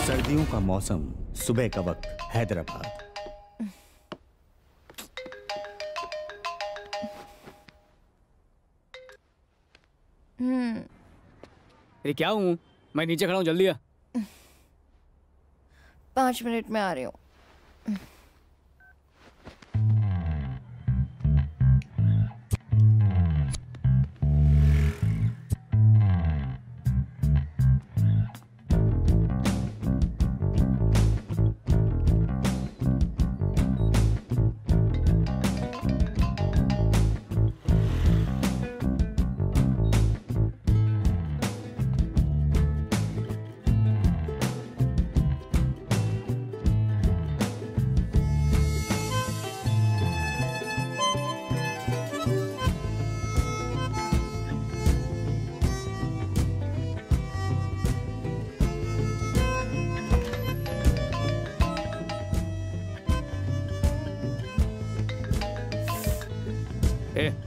सर्दियों का मौसम, सुबह का वक्त, हैदराबाद। ये क्या हूँ मैं? नीचे खड़ा हूँ, जल्दी आ। 5 मिनट में आ रही हूँ।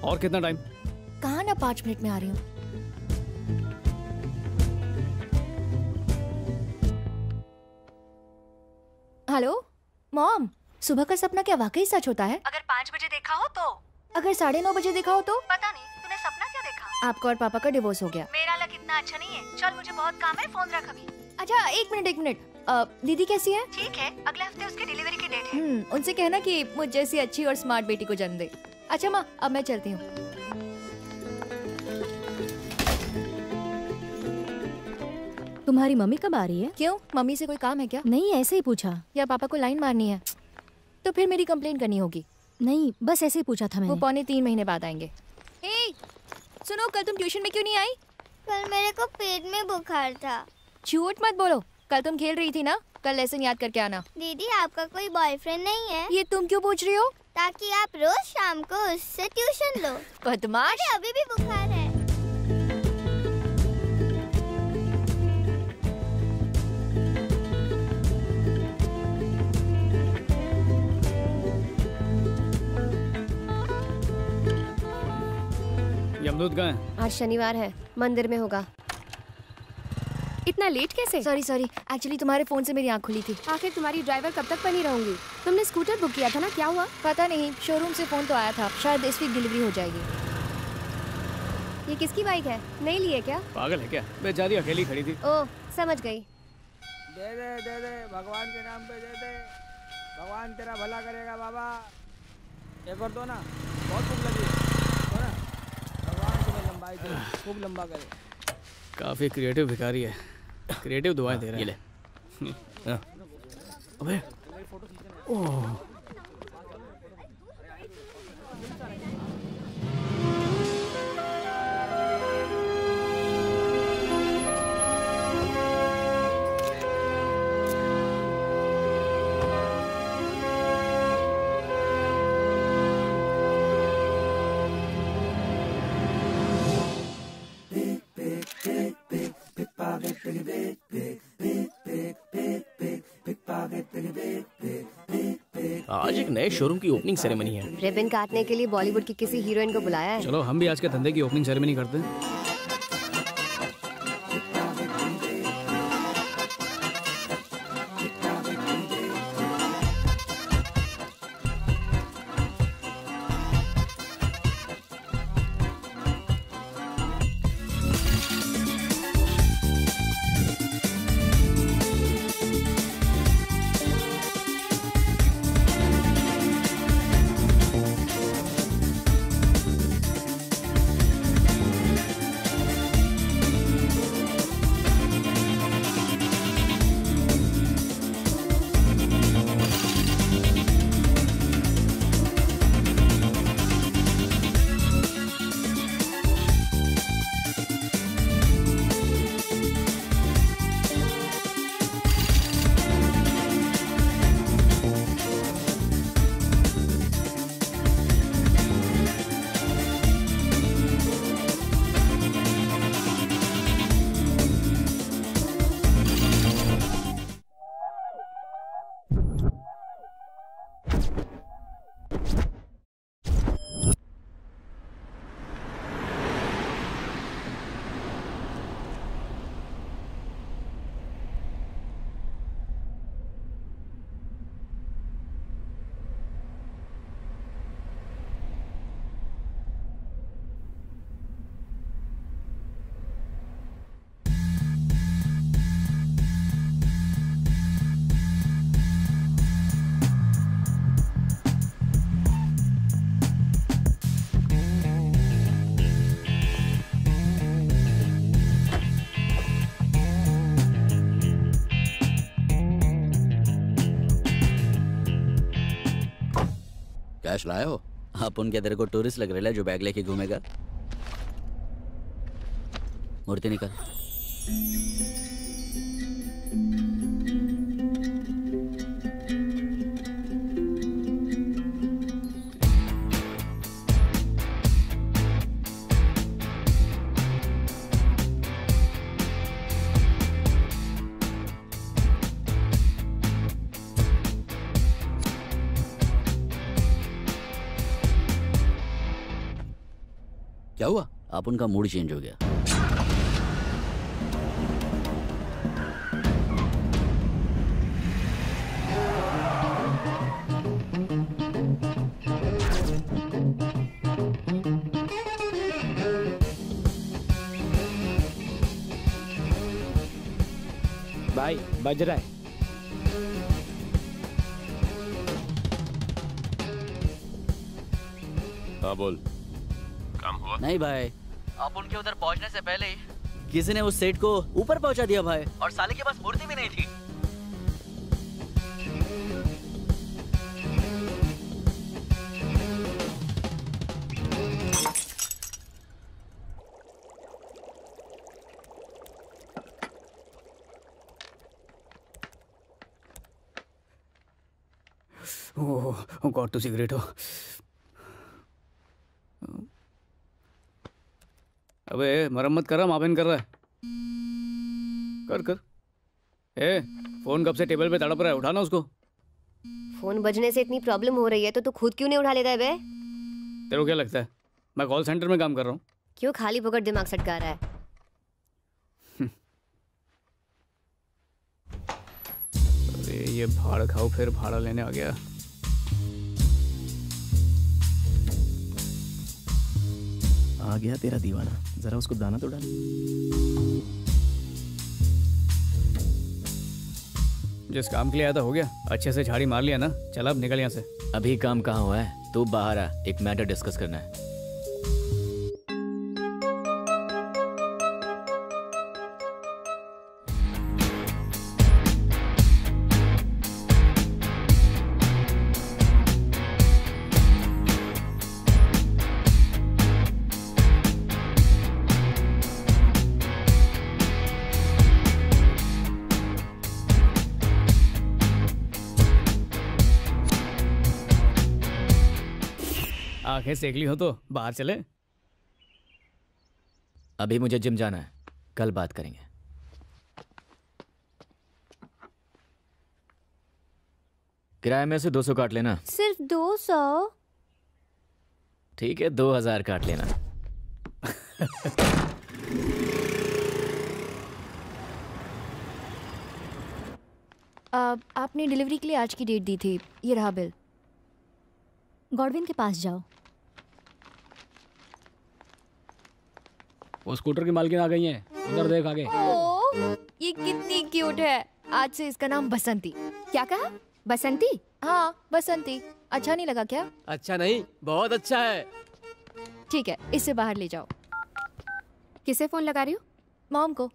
और कितना टाइम? कहा ना 5 मिनट में आ रही हूँ। हेलो मॉम, सुबह का सपना क्या वाकई सच होता है? अगर 5 बजे देखा हो तो? अगर 9:30 बजे देखा हो तो? पता नहीं, तूने सपना क्या देखा? आपका और पापा का डिवोर्स हो गया। मेरा लक इतना अच्छा नहीं है। चल मुझे बहुत काम है, फोन रख अभी। अच्छा एक मिनट। दीदी कैसी है? ठीक है, अगले हफ्ते उसकी डिलीवरी की डेट है। उनसे कहना कि मुझ जैसी अच्छी और स्मार्ट बेटी को जन्म दे। अच्छा माँ, अब मैं चलती हूँ। तुम्हारी मम्मी कब आ रही है? क्यों, मम्मी से कोई काम है क्या? नहीं, ऐसे ही पूछा। या पापा को लाइन मारनी है? तो फिर मेरी कंप्लेन करनी होगी। नहीं, बस ऐसे ही पूछा था मैंने। वो 2.25 महीने बाद आएंगे। हे, सुनो, कल तुम ट्यूशन में क्यों नहीं आई? कल मेरे को पेट में बुखार था। झूठ मत बोलो, कल तुम खेल रही थी ना। कल लेसन याद करके आना। दीदी आपका कोई बॉयफ्रेंड नहीं है? ये तुम क्यों पूछ रही हो? ताकि आप रोज शाम को उससे ट्यूशन लो। बदमाश। अभी भी बुखार है। यमदूत कहाँ है? आज शनिवार है, मंदिर में होगा। इतना लेट कैसे? सॉरी, एक्चुअली तुम्हारे फोन से मेरी आँख खुली थी। आखिर तुम्हारी ड्राइवर कब तक बनी रहूंगी? तुमने स्कूटर बुक किया था ना, क्या हुआ? पता नहीं, शोरूम से फोन तो आया था, शायद इस वीक डिलीवरी हो जाएगी। ये किसकी बाइक है? नई ली है क्या? पागल है क्या? बेचारी अकेली खड़ी थी। ओह, समझ गई। दे दे, भगवान के नाम पे दे दे। भगवान तेरा भला करेगा बाबा। एक और दो ना, बहुत भूख लगी है ना। भगवान तुम्हें लंबाई दे, खूब लंबा करे। काफी क्रिएटिव भिखारी है, क्रिएटिव दुआएं दे रहा है। ये ले। अबे ओह, आज एक नए शोरूम की ओपनिंग सेरेमनी है। रिबन काटने के लिए बॉलीवुड की किसी हीरोइन को बुलाया है। चलो हम भी आज के धंधे की ओपनिंग सेरेमनी करते हैं। कैश लाए हो? आप उनके तेरे को टूरिस्ट लग रहे जो बैग लेके घूमेगा। मूर्ति निकल। क्या हुआ? आप उनका मूड चेंज हो गया। भाई बज रहा है। हाँ बोल, काम हुआ? नहीं भाई, आप उनके उधर पहुंचने से पहले ही किसी ने उस सेठ को ऊपर पहुंचा दिया भाई, और साले के पास मूर्ति भी नहीं थी। ओह गॉड, टू सिगरेट हो। अबे मरम्मत कर रहा, मापेन कर रहा है। कर कर। ए फोन कब से टेबल पे तड़प रहा है, उठाना उसको। फोन बजने से इतनी प्रॉब्लम हो रही है तो तू खुद क्यों नहीं उठा लेता है बे? तेरे को क्या लगता है मैं कॉल सेंटर में काम कर रहा हूँ? क्यों खाली फोकट दिमाग सटका रहा है? अरे ये भाड़ खाओ फिर भाड़ा लेने आ गया। आ गया तेरा दीवाना, जरा उसको दाना तो डाल। जिस काम के लिए आया था हो गया, अच्छे से झाड़ी मार लिया ना। चल अब निकल यहाँ से। अभी काम कहाँ हुआ है? तू बाहर आ, एक मैटर डिस्कस करना है। आंखें सेक ली हो तो बाहर चले। अभी मुझे जिम जाना है, कल बात करेंगे। किराए में से 200 काट लेना। सिर्फ 200? ठीक है, 2000 काट लेना। आपने डिलीवरी के लिए आज की डेट दी थी, ये रहा बिल। गॉडविन के पास जाओ। वो स्कूटर की मालकिन आ गई है, उधर देख आगे। ओह, ये कितनी क्यूट है। आज से इसका नाम बसंती। क्या कहा? बसंती? हाँ, बसंती। अच्छा नहीं लगा क्या? अच्छा नहीं, बहुत अच्छा है। ठीक है, इससे बाहर ले जाओ। किसे फोन लगा रही हो? मॉम को।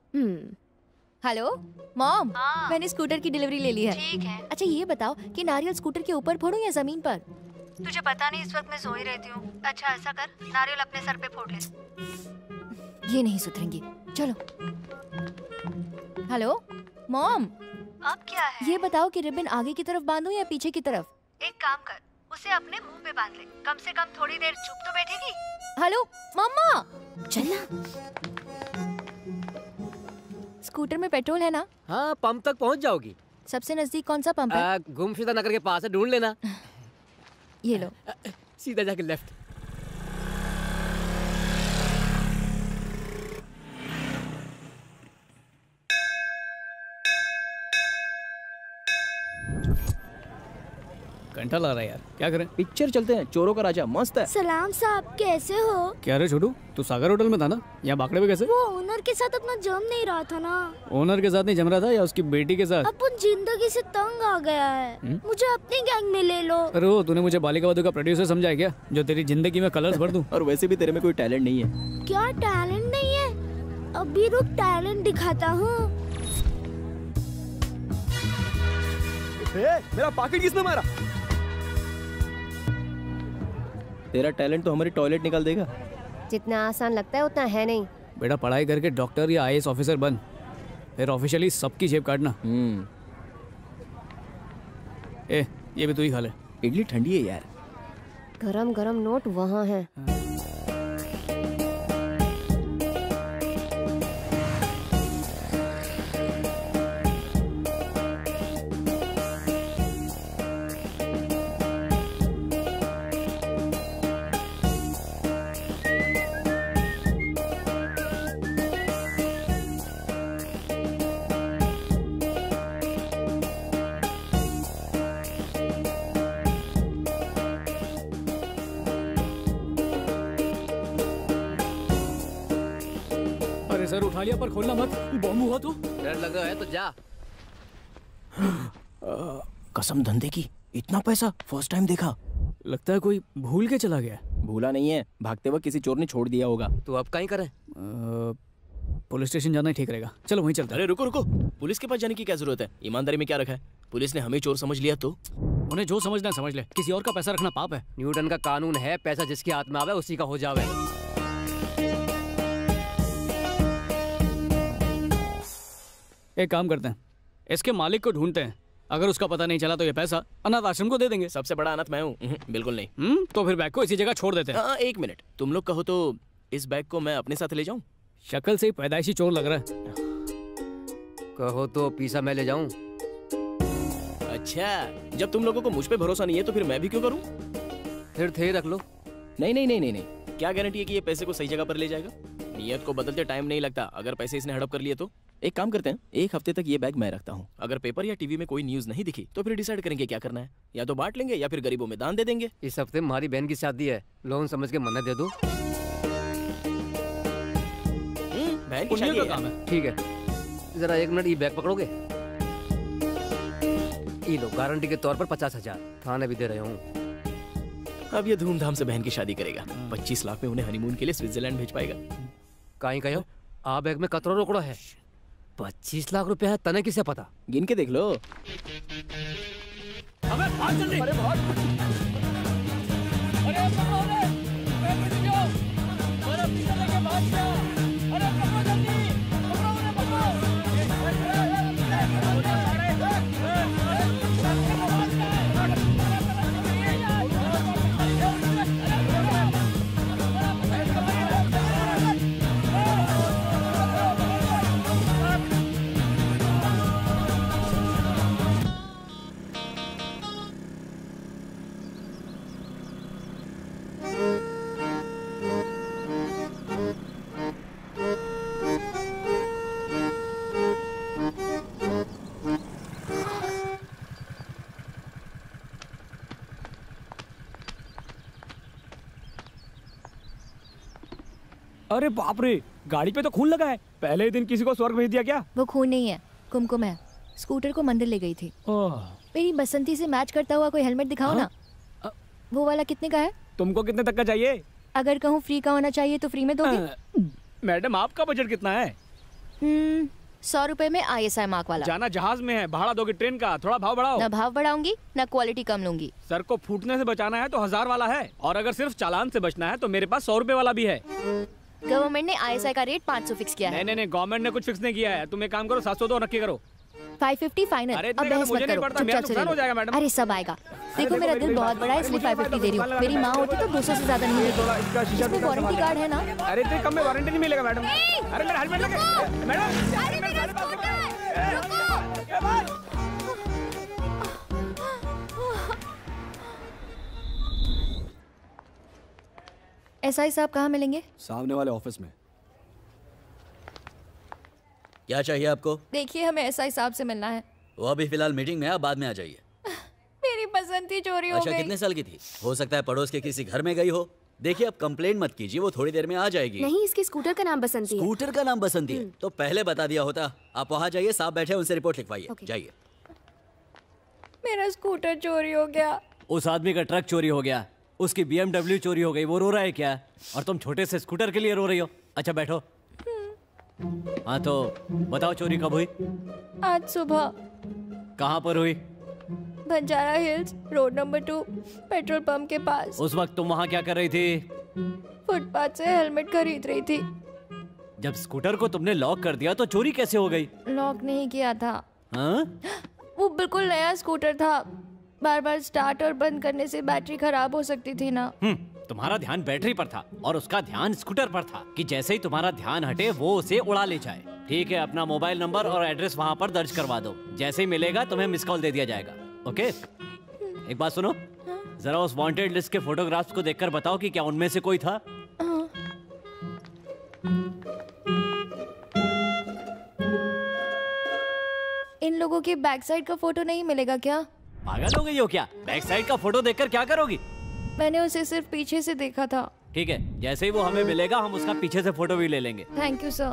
हेलो मॉम, हाँ। मैंने स्कूटर की डिलीवरी ले ली है। ठीक है। अच्छा ये बताओ कि नारियल स्कूटर के ऊपर फोड़ूं या जमीन पर? तुझे पता नहीं इस वक्त मैं सो ही रहती हूँ। अच्छा ऐसा कर, नारियल अपने सर पे फोड़ ले। ये नहीं सुधरेंगी, चलो। हेलो मॉम, अब क्या है? ये बताओ कि रिबन आगे की तरफ बांधूं या पीछे की तरफ? एक काम कर, उसे अपने मुंह पे बांध ले। कम से कम थोड़ी देर चुप तो बैठेगी। हेलो मम्मा, चलना। स्कूटर में पेट्रोल है ना? हाँ, पंप तक पहुंच जाओगी। सबसे नजदीक कौन सा पंप है? गुमशुदा नगर के पास है, ढूंढ लेना। ये लो। सीधा जाके लेफ्ट। घंटा लग रहा है यार, क्या करें? पिक्चर चलते हैं, चोरों का राजा मस्त है। सलाम साहब, कैसे हो? क्या रे छोटू, तू सागर होटल में था ना? यहाँ बाकड़े में कैसे? वो ओनर के साथ अपना जम नहीं रहा था ना। ओनर के साथ नहीं जम रहा था या उसकी बेटी के साथ? अपन जिंदगी से तंग आ गया है। मुझे अपनी गैंग में ले लो। अरे वो तूने मुझे बालिका वधू का प्रोड्यूसर समझा है क्या, जो तेरी जिंदगी में कलर्स भर दूं? और वैसे भी तेरे में कोई टैलेंट नहीं है। क्या टैलेंट नहीं है? अभी रुक, टैलेंट दिखाता हूँ। मेरा पॉकेट किसने मारा? तेरा टैलेंट तो हमारी टॉयलेट निकाल देगा। जितना आसान लगता है उतना है नहीं। बेटा पढ़ाई करके डॉक्टर या IAS ऑफिसर बन, फिर ऑफिशियली सबकी जेब काटना। ए, ये भी तू ही खा ले। इडली ठंडी है यार। गरम गरम नोट वहाँ है। सर उठा लिया पर खोलना मत, बॉम्ब हुआ तो। डर लगा है तो जा। कसम धंधे की, इतना पैसा फर्स्ट टाइम देखा। लगता है कोई भूल के चला गया। भूला नहीं है, भागते वक्त किसी चोर ने छोड़ दिया होगा। तो अब कहीं करें? पुलिस स्टेशन जाना ही ठीक रहेगा, चलो वहीं चलते हैं। अरे रुको रुको, पुलिस के पास जाने की क्या जरूरत है? ईमानदारी में क्या रखा है? पुलिस ने हमें चोर समझ लिया तो? उन्हें जो समझना समझ ले, किसी और का पैसा रखना पाप है। न्यूटन का कानून है, पैसा जिसके हाथ में आवे उसी का हो जावे। एक काम करते हैं, इसके मालिक को ढूंढते हैं। अगर उसका पता नहीं चला तो ये पैसा अनाथ आश्रम को दे देंगे। सबसे बड़ा अनाथ मैं हूँ? बिल्कुल नहीं। तो फिर बैग को इसी जगह छोड़ देते हैं। एक मिनट, तुम लोग कहो तो इस बैग को मैं अपने साथ ले जाऊं? शक्ल से ही पैदाइशी चोर लग रहा है। कहो तो पीसा मैं ले जाऊं। अच्छा, जब तुम लोगों को मुझ पे भरोसा नहीं है तो फिर मैं भी क्यों करूं? फिर थे रख लो। नहीं नहीं नहीं नहीं नहीं, क्या गारंटी है कि ये पैसे को सही जगह पर ले जाएगा? नियत को बदलते टाइम नहीं लगता। अगर पैसे इसने हड़प कर लिए तो एक काम करते हैं, एक हफ्ते तक ये बैग मैं रखता हूँ। अगर पेपर या टीवी में कोई न्यूज नहीं दिखी तो फिर डिसाइड करेंगे क्या करना है। या तो बांट लेंगे या फिर गरीबों में दान दे देंगे। इस हफ्ते हमारी बहन की शादी है, लोन समझ के मन्नत दे दो। बहन की शादी का काम है। ठीक है, जरा 1 मिनट ये बैग पकड़ोगे? ये लो, गारंटी के तौर पर 50,000 थाने भी दे रहे हूँ। अब ये धूमधाम से बहन की शादी करेगा। 25 लाख में उन्हें हनीमून के लिए स्विट्जरलैंड भेज पाएगा। कहीं कहो आ बैग में कतरो रोकड़ा है। 25 लाख रुपया है, तने किसे पता? गिन के देख लो। अबे भाग जल्दी। अरे भाग। अरे पकड़ो रे। अरे पीछे लेके भाग जा। अरे पकड़ो जल्दी। पकड़ो उन्हें, अरे बाप रे, गाड़ी पे तो खून लगा है। पहले ही दिन किसी को स्वर्ग भेज दिया क्या? वो खून नहीं है, कुमकुम है। स्कूटर को मंदिर ले गई थी। मेरी बसंती से मैच करता हुआ कोई हेलमेट दिखाओ ना। वो वाला कितने का है? तुमको कितने तक का चाहिए? अगर कहूँ फ्री का होना चाहिए तो फ्री में दोगे? मैडम आपका बजट कितना है? 100 रुपए में ISI मार्क वाला। जाना जहाज में है, भाड़ा दोगे ट्रेन का, थोड़ा भाव बढ़ाओ। ना भाव बढ़ाऊंगी ना क्वालिटी कम लूंगी। सर को फूटने से बचाना है तो 1000 वाला है, और अगर सिर्फ चालान से बचना है तो मेरे पास 100 रुपए वाला भी है। गवर्नमेंट ने ISI का रेट 500 फिक्स किया है। नहीं, गवर्नमेंट ने कुछ फिक्स नहीं किया है। तुम एक काम करो, 700 दो नक्की करो। 550 फाइनल। अब बहस मत करो, चुपचाप से ले लो। अरे सब आएगा। देखो मेरा दिल बहुत बड़ा है इसलिए 550 दे रही हूँ। मेरी माँ होती तो 200 से ज्यादा नहीं देती। इसमें वारंटी कार्ड है ना? अरे इतने कम में वारंटी नहीं मिलेगा मैडम। अरे मेरा हेलमेट लगे मैडम। SI साहब कहाँ मिलेंगे? सामने वाले ऑफिस में। क्या चाहिए आपको? देखिए हमें SI साहब से मिलना है। वो अभी फिलहाल मीटिंग में है, बाद में आ जाइए। मेरी बसंती चोरी हो गई। अच्छा, कितने साल की थी? हो सकता है पड़ोस के किसी घर में गई हो। देखिए, अब कंप्लेंट मत कीजिए, वो थोड़ी देर में आ जाएगी। नहीं, इसके स्कूटर का नाम बसंती है। स्कूटर का नाम बसंती है तो पहले बता दिया होता। आप वहाँ जाइए, साहब बैठे, उनसे रिपोर्ट लिखवाइए। जाइए। मेरा स्कूटर चोरी हो गया। उस आदमी का ट्रक चोरी हो गया, उसकी BMW चोरी हो गई। वो रो रहा है क्या? और तुम छोटे से स्कूटर के लिए रो रही हो? अच्छा बैठो। हाँ तो बताओ, चोरी कब हुई? आज सुबह। कहाँ पर हुई? Banjara hills, road number 2, petrol pump के पास। उस वक्त तुम वहाँ क्या कर रही थी? फुटपाथ से हेलमेट खरीद रही थी। जब स्कूटर को तुमने लॉक कर दिया तो चोरी कैसे हो गई? लॉक नहीं किया था। हाँ? वो बिल्कुल नया स्कूटर था। बार बार स्टार्ट और बंद करने से बैटरी खराब हो सकती थी ना। तुम्हारा ध्यान बैटरी पर था और उसका ध्यान स्कूटर पर था कि जैसे ही तुम्हारा ध्यान हटे वो उसे उड़ा ले जाए। ठीक है, अपना मोबाइल नंबर और एड्रेस वहाँ पर दर्ज करवा दो। जैसे ही मिलेगा तुम्हें मिस कॉल दे दिया जाएगा। ओके? एक बात सुनो, जरा उस वांटेड लिस्ट के फोटोग्राफ्स को देखकर बताओ कि क्या उनमें से कोई था। इन लोगों के बैक साइड का फोटो नहीं मिलेगा क्या? पागल हो गई हो क्या? बैक साइड का फोटो देखकर क्या करोगी? मैंने उसे सिर्फ पीछे से देखा था। ठीक है, जैसे ही वो हमें मिलेगा हम उसका पीछे से फोटो भी ले लेंगे। Thank you sir.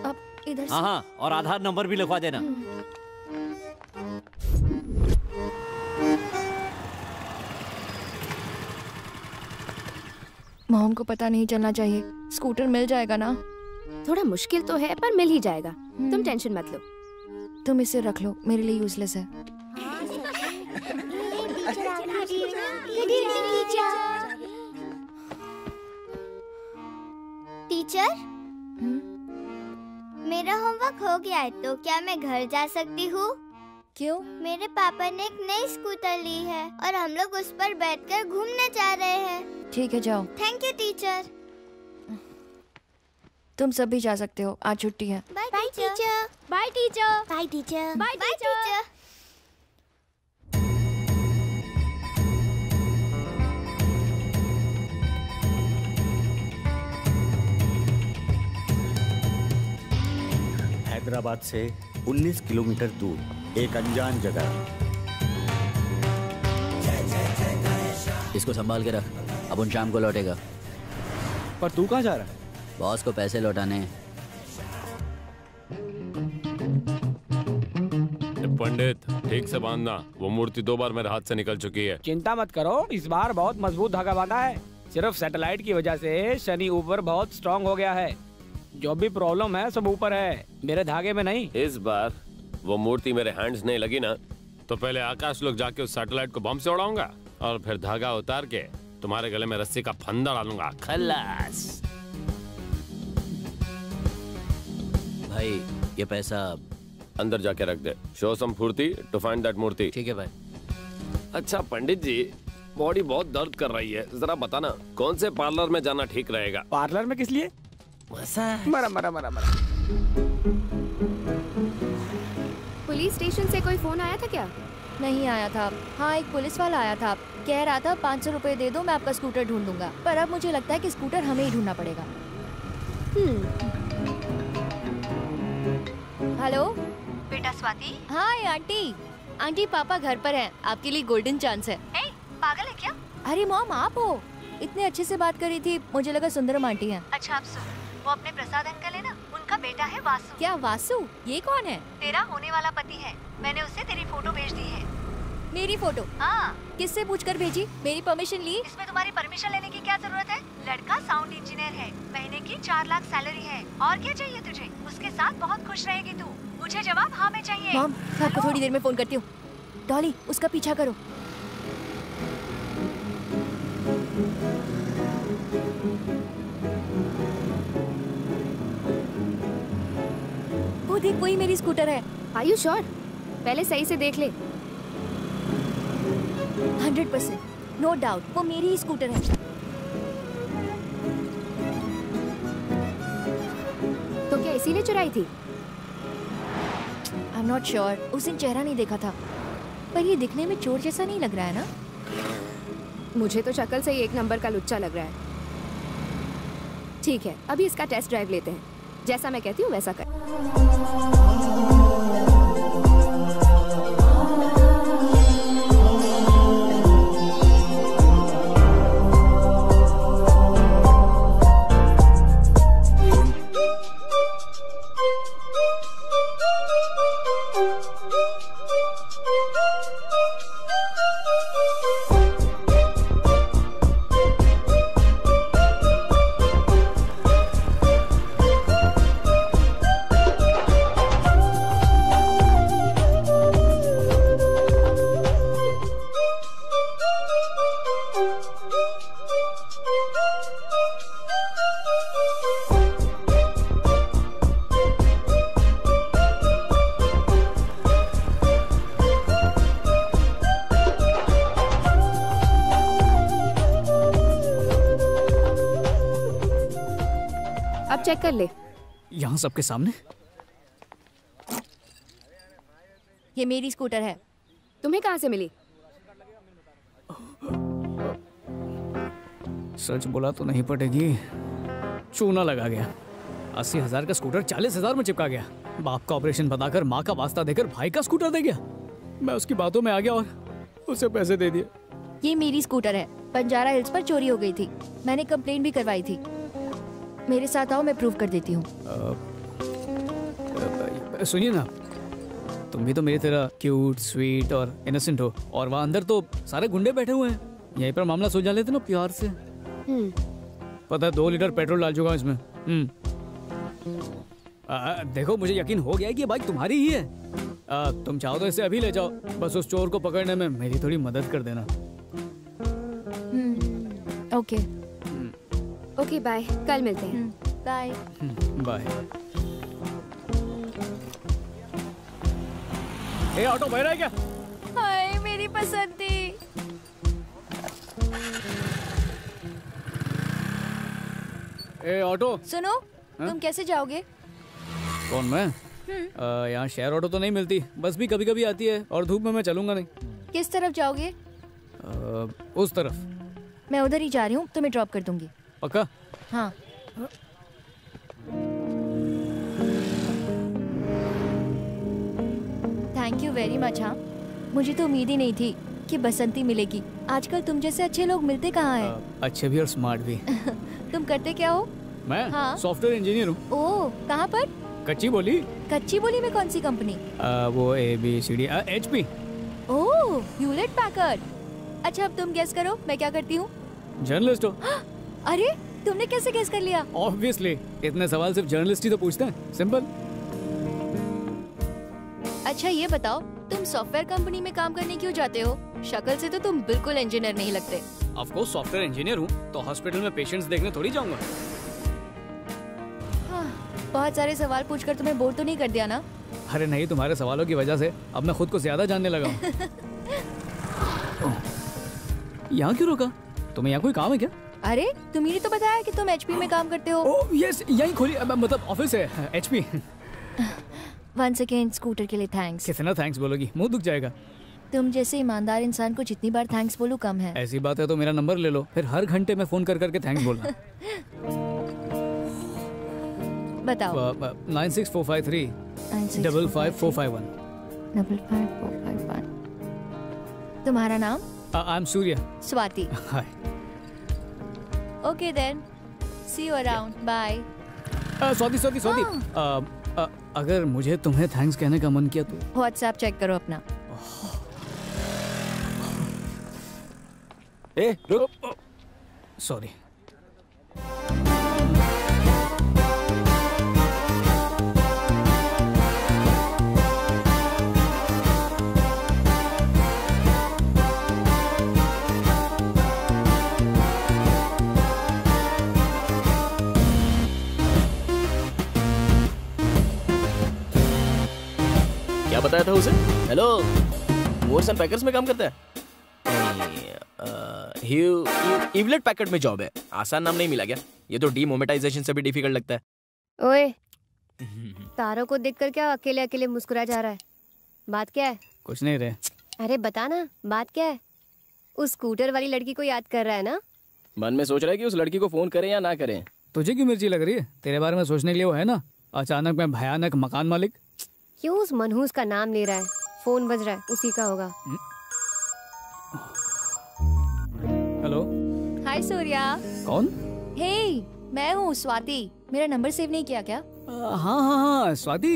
अब इधर से। हाँ, और आधार नंबर भी लिखवा देना। मॉम को पता नहीं चलना चाहिए। स्कूटर मिल जाएगा ना? थोड़ा मुश्किल तो है पर मिल ही जाएगा। तुम टेंशन मत लो। तुम इसे रख लो, मेरे लिए यूजलेस है। टीचर, मेरा होमवर्क हो गया है तो क्या मैं घर जा सकती हूँ? क्यों? मेरे पापा ने एक नई स्कूटर ली है और हम लोग उस पर बैठकर घूमने जा रहे हैं। ठीक है, जाओ। Thank you teacher. तुम सब भी जा सकते हो, आज छुट्टी है। Bye teacher. Bye teacher. Bye teacher. Bye teacher. Hyderabad से 19 किलोमीटर दूर एक अनजान जगह। इसको संभाल के रख, अब उन शाम को लौटेगा। पर तू कहाँ जा रहा है? बॉस को पैसे लौटाने। पंडित, ठीक से बांधना, वो मूर्ति 2 बार मेरे हाथ से निकल चुकी है। चिंता मत करो, इस बार बहुत मजबूत धागा बांधा है। सिर्फ सैटेलाइट की वजह से शनि ऊपर बहुत स्ट्रांग हो गया है। जो भी प्रॉब्लम है सब ऊपर है, मेरे धागे में नहीं। इस बार वो मूर्ति मेरे हैंड्स नहीं लगी ना तो पहले आकाश लोग जाके उस सैटेलाइट को बम से उड़ाऊंगा और फिर धागा उतार के तुम्हारे गले में रस्सी का फंदा डालूंगा। खल्लास। भाई ये पैसा अंदर जाके रख दे। शो सम फुर्ती टू फाइंड दैट मूर्ति। ठीक है भाई। अच्छा पंडित जी, बॉडी बहुत दर्द कर रही है, जरा बताना कौन से पार्लर में जाना ठीक रहेगा? पार्लर में किस लिए? मरा मरा मरा मरा। पुलिस स्टेशन से कोई फोन आया था क्या? नहीं आया था। हाँ, एक पुलिस वाला आया था, कह रहा था 500 रुपए दे दो मैं आपका स्कूटर ढूंढ दूंगा। पर अब मुझे लगता है कि स्कूटर हमें ही ढूंढना पड़ेगा। हेलो बेटा स्वाति। Hi aunty. आंटी पापा घर पर हैं, आपके लिए गोल्डन चांस है। पागल है क्या? अरे मॉम आप हो? इतने अच्छे से बात कर रही थी, मुझे लगा सुंदरम आंटी हैं। अच्छा आप सुन, वो अपने प्रसाद अंकल है ना, उनका बेटा है वासु। क्या वासु? ये कौन है? तेरा होने वाला पति है। मैंने उससे तेरी फोटो भेज दी है। मेरी फोटो? हाँ। किससे पूछकर भेजी? मेरी परमिशन ली? इसमें तुम्हारी परमिशन लेने की क्या जरूरत है? लड़का साउंड इंजीनियर है, महीने की 4 लाख सैलरी है। और क्या चाहिए तुझे? उसके साथ बहुत खुश रहेगी तू। मुझे जवाब हाँ में चाहिए। मॉम, मैं आपको थोड़ी देर में फोन करती हूँ। डॉली, उसका पीछा करो। वो देख, वही मेरी स्कूटर है। Are you sure? पहले सही से देख ले। 100%, नो डाउट, वो मेरी ही स्कूटर है। तो क्या इसीने चुराई थी? I'm not sure, उस दिन चेहरा नहीं देखा था, पर ये दिखने में चोर जैसा नहीं लग रहा है ना? मुझे तो शक्ल से ही एक नंबर का लुच्चा लग रहा है। ठीक है, अभी इसका टेस्ट ड्राइव लेते हैं। जैसा मैं कहती हूँ वैसा कर। चेक कर ले। यहाँ सबके सामने? ये मेरी स्कूटर है। तुम्हें कहाँ से मिली? सच बोला तो नहीं पड़ेगी, चूना लगा गया। 80,000 का स्कूटर 40,000 में चिपका गया। बाप का ऑपरेशन बताकर, माँ का वास्ता देकर भाई का स्कूटर दे गया। मैं उसकी बातों में आ गया और उसे पैसे दे दिए। ये मेरी स्कूटर है, बंजारा हिल्स पर चोरी हो गई थी। मैंने कंप्लेंट भी करवाई थी। मेरे साथ आओ, मैं प्रूव कर देती हूँ। सुनिए ना, तुम भी तो मेरी तरह क्यूट, स्वीट और इनोसेंट हो, और वहाँ अंदर तो सारे गुंडे बैठे हुए हैं। यहीं पर मामला सुलझा लेते ना प्यार से। पता है 2 लीटर पेट्रोल डाल चुका हूँ इसमें। देखो, मुझे यकीन हो गया है कि ये बाइक तुम्हारी ही है। तुम चाहो तो इसे अभी ले जाओ, बस उस चोर को पकड़ने में मेरी थोड़ी मदद कर देना। ओके ओके, बाय, कल मिलते हैं। Bye bye. ए ऑटो बह रहा है क्या? हाय मेरी पसंदी। ए ऑटो सुनो, तुम कैसे जाओगे? कौन, मैं? यहाँ शेयर ऑटो तो नहीं मिलती, बस भी कभी कभी आती है, और धूप में मैं चलूंगा नहीं। किस तरफ जाओगे? उस तरफ। मैं उधर ही जा रही हूँ, तुम्हें ड्रॉप कर दूंगी। पक्का? हाँ। Thank you very much. हाँ, मुझे तो उम्मीद ही नहीं थी कि बसंती मिलेगी। आजकल तुम जैसे अच्छे लोग मिलते कहाँ हैं? अच्छे भी और स्मार्ट भी। तुम करते क्या हो? मैं? हाँ? सॉफ्टवेयर इंजीनियर हूँ। ओह, कहाँ पर? कच्ची बोली। कच्ची बोली में कौन सी कंपनी? वो ABCD HP। ओह, ह्यूलेट पैकर्ड। अच्छा, अब तुम गेस करो मैं क्या करती हूँ? जर्नलिस्ट हो। अरे, तुमने कैसे गेस कर लिया? ऑब्वियसली, इतने सवाल सिर्फ जर्नलिस्ट ही तो पूछते हैं। सिंपल। अच्छा ये बताओ, तुम सॉफ्टवेयर कंपनी में काम करने क्यों जाते हो? शक्ल से तो तुम बिल्कुल इंजीनियर नहीं लगते। ऑफ कोर्स सॉफ्टवेयर इंजीनियर हूँ, तो हॉस्पिटल में पेशेंट्स देखने थोड़ी जाऊंगा। हाँ, बहुत सारे सवाल पूछकर तुम्हें बोर तो नहीं कर दिया ना? अरे नहीं, तुम्हारे सवालों की वजह से अब मैं खुद को ज्यादा जानने लगा हूँ। यहाँ क्यों रोका? तुम्हें यहाँ कोई काम है क्या? अरे, तुम्ही ने तो बताया कि तुम HP में काम करते हो। ओह यस, यहीं खोली, मतलब ऑफिस है HP। Once again, स्कूटर के लिए थैंक्स। कितना थैंक्स बोलोगी? मुंह दुख जाएगा। तुम जैसे ईमानदार इंसान को जितनी बार थैंक्स बोलूं कम है। ऐसी बात है तो मेरा नंबर ले लो, फिर हर घंटे में फोन कर करके थैंक्स बोलना। बताओ। 96453 55451। 55451। तुम्हारा नाम? I am Surya. Swati. Hi. Okay then, see you around, bye. Swati, अगर मुझे तुम्हें थैंक्स कहने का मन किया तो व्हाट्सएप चेक करो अपना। ए रुक, सॉरी। क्या बताया था उसे? हेलो, मोर्स एंड पैकर्स में काम करता है। इवलेट पैकेट में जॉब है। आसान नाम नहीं मिला क्या? ये तो डीमोनेटाइजेशन से भी डिफिकल्ट लगता है। ओए, तारों को देखकर क्या अकेले अकेले मुस्कुरा जा रहा है? बात क्या है? कुछ नहीं रे। अरे बता ना, बात क्या है? उस स्कूटर वाली लड़की को याद कर रहा है ना? मन में सोच रहा है कि उस लड़की को फोन करें या ना करें। तुझे क्यों मिर्ची लग रही है? तेरे बारे में सोचने के लिए वो है ना, अचानक मैं भयानक मकान मालिक। क्यों उस मनहूस का नाम ले रहा है? फोन बज रहा है, उसी का होगा। हेलो। हाय सूर्या। कौन? हे, मैं हूँ स्वाति। मेरा नंबर सेव नहीं किया क्या? हाँ स्वाति।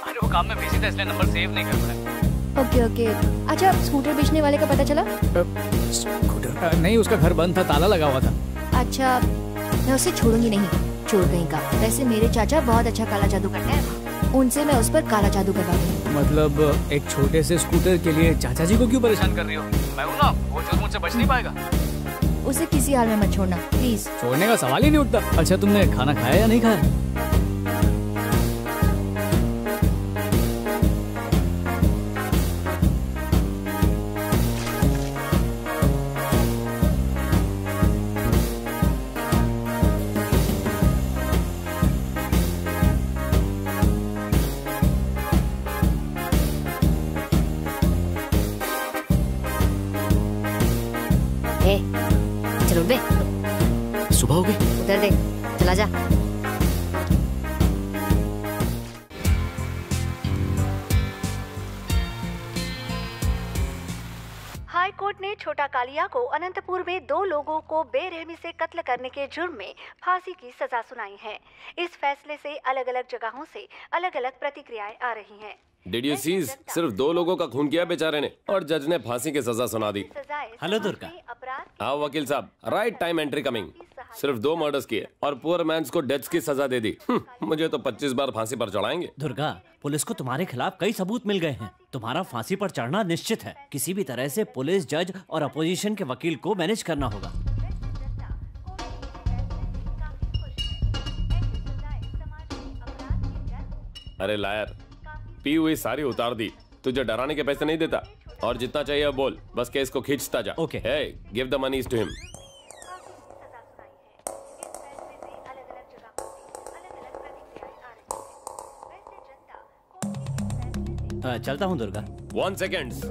अरे वो काम में बिजी था इसलिए नंबर सेव नहीं कर पाया। ओके। अच्छा, स्कूटर बेचने वाले का पता चला? स्कूटर? नहीं, उसका घर बंद था, ताला लगा हुआ था। अच्छा, मैं उसे छोड़ूंगी नहीं, छोड़ कहीं का। वैसे मेरे चाचा बहुत अच्छा काला जादू करते हैं, उनसे मैं उस पर काला जादू करवा दूँ। मतलब एक छोटे से स्कूटर के लिए चाचा जी को क्यों परेशान कर रही हो? मैं हूँ ना, वो जो मुझसे बच नहीं पाएगा। उसे किसी हाल में मत छोड़ना प्लीज। छोड़ने का सवाल ही नहीं उठता। अच्छा, तुमने खाना खाया या नहीं खाया? चलो बे, सुबह हो गई। उधर देख, चला जा। हाई कोर्ट ने छोटा कालिया को अनंतपुर में 2 लोगों को बेरहमी से कत्ल करने के जुर्म में फांसी की सजा सुनाई है। इस फैसले से अलग अलग जगहों से अलग अलग प्रतिक्रियाएं आ रही हैं। Did you see? सिर्फ 2 लोगों का खून किया बेचारे ने और जज ने फांसी की सजा सुना दी। हेलो दुर्गा। हाँ वकील साहब, राइट टाइम एंट्री कमिंग। सिर्फ 2 मर्डर्स किए और पुअर मैन्स को डेथ की सजा दे दी। मुझे तो 25 बार फांसी पर चढ़ाएंगे। दुर्गा, पुलिस को तुम्हारे खिलाफ कई सबूत मिल गए हैं। तुम्हारा फांसी पर चढ़ना निश्चित है। किसी भी तरह से पुलिस, जज और अपोजिशन के वकील को मैनेज करना होगा। अरे लायर, पी हुई सारी उतार दी। तुझे डराने के पैसे नहीं देता और जितना चाहिए बोल, बस केस को खींचता जा। Okay. Hey, give the monies to him. चलता हूँ दुर्गा। 1 seconds.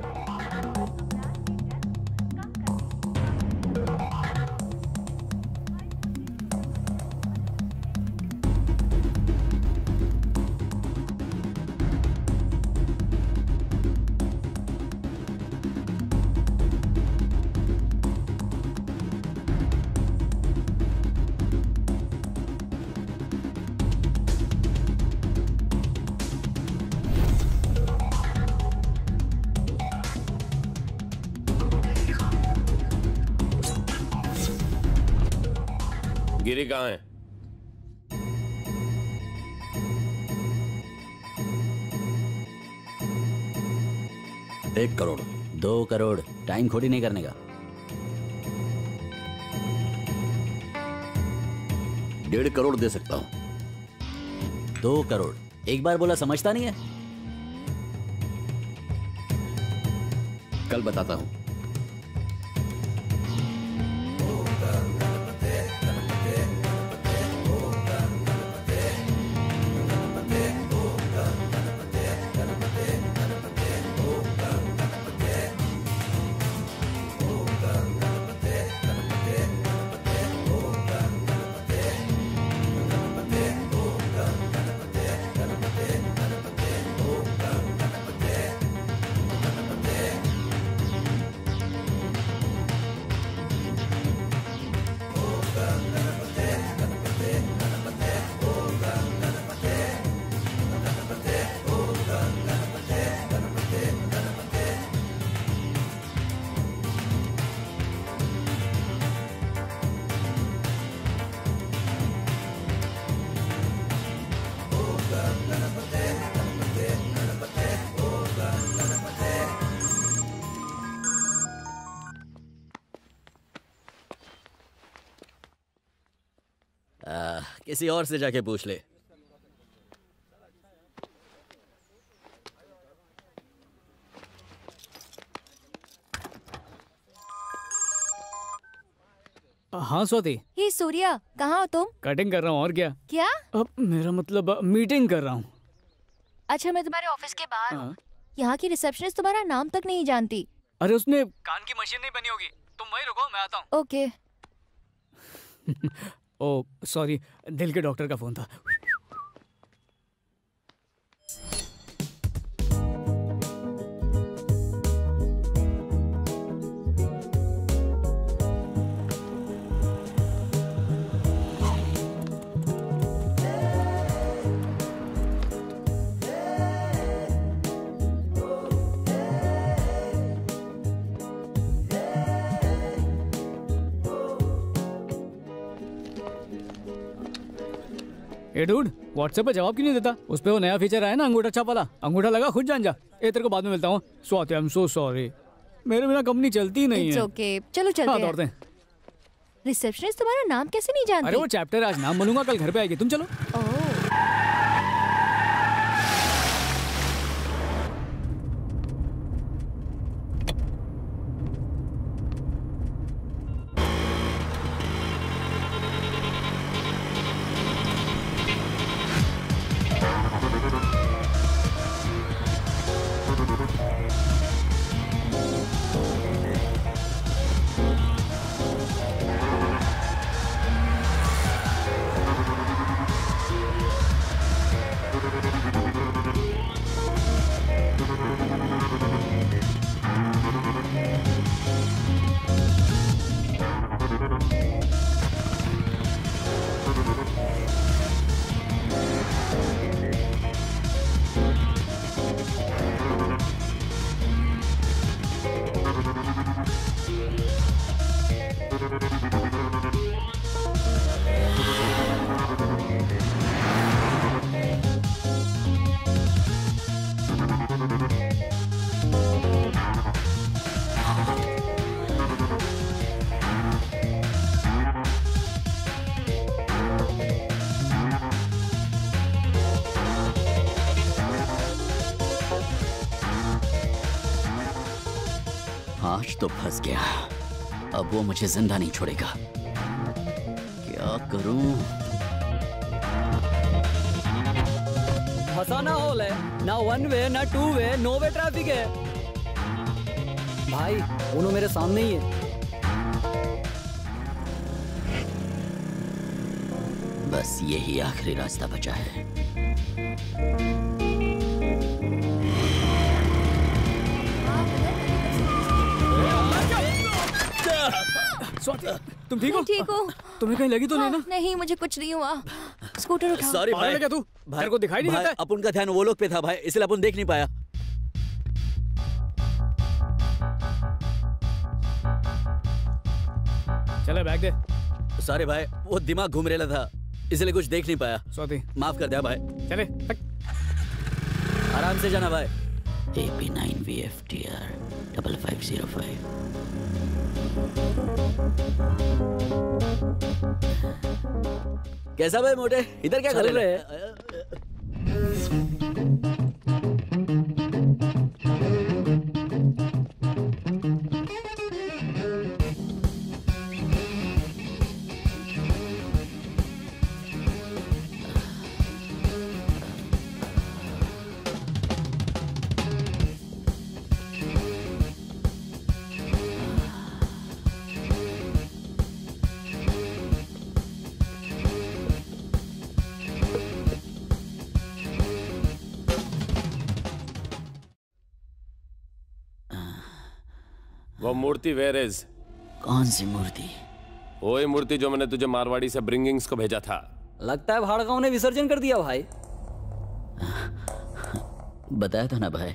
गिरी कहाँ है? एक करोड़, 2 करोड़, टाइम खोटी नहीं करने का। 1.5 करोड़ दे सकता हूं। 2 करोड़, एक बार बोला समझता नहीं है। कल बताता हूं। किसी और से जाके पूछ ले। हाँ स्वाति। हे सूर्या, कहाँ हो तुम? कटिंग कर रहा हूँ और क्या। क्या? अब मेरा मतलब मीटिंग कर रहा हूँ। अच्छा, मैं तुम्हारे ऑफिस के बाहर हूँ। यहाँ की रिसेप्शनिस्ट तुम्हारा नाम तक नहीं जानती। अरे उसने कान की मशीन नहीं बनी होगी, तुम वहीं रुको, मैं आता हूँ। ओके। ओ सॉरी, दिल के डॉक्टर का फोन था। ए डूड, व्हाट्सएप पे जवाब क्यों नहीं देता? उस पे वो नया फीचर आया ना, अंगूठा छाप वाला। अंगूठा लगा, खुद जान जा। ए तेरे को बाद में मिलता हूँ। Swati, I am so sorry, मेरे बिना कंपनी चलती नहीं है। ओके, चलो चलते हैं। दौड़ते हैं। रिसेप्शनिस्ट तुम्हारा नाम कैसे नहीं जानती? अरे वो चैप्टर आज नाम बोलूंगा, कल घर पे आएगी, तुम चलो। आज तो फंस गया, अब वो मुझे जिंदा नहीं छोड़ेगा। क्या करूं? फंसा ना हॉल है ना, वन वे ना two way, no way traffic है भाई। दोनों मेरे सामने ही है। बस यही आखिरी रास्ता बचा है। स्वाति, तुम ठीक हो? ठीक हो? तुम्हें कहीं लगी तो नहीं ना? नहीं, मुझे कुछ नहीं हुआ। स्कूटर उठाओ। सॉरी भाई, क्या तू? भाई को दिखाई नहीं देता? अपन का ध्यान वो लोग पे था भाई, इसलिए अपन देख नहीं पाया। चले बैग दे। सॉरी भाई, वो दिमाग घूम रहा था, इसलिए कुछ देख नहीं पाया। स्वाति, माफ कर दिया भाई। चले, आराम से जाना भाई। AP9VFTR 5505। कैसा भाई मोटे, इधर क्या कर रहे हैं? वो मूर्ति वेयर इज? कौन सी मूर्ति? वही मूर्ति जो मैंने तुझे मारवाड़ी से ब्रिंगिंग्स को भेजा था। लगता है भाड़गांव ने विसर्जन कर दिया भाई। बताया था ना भाई,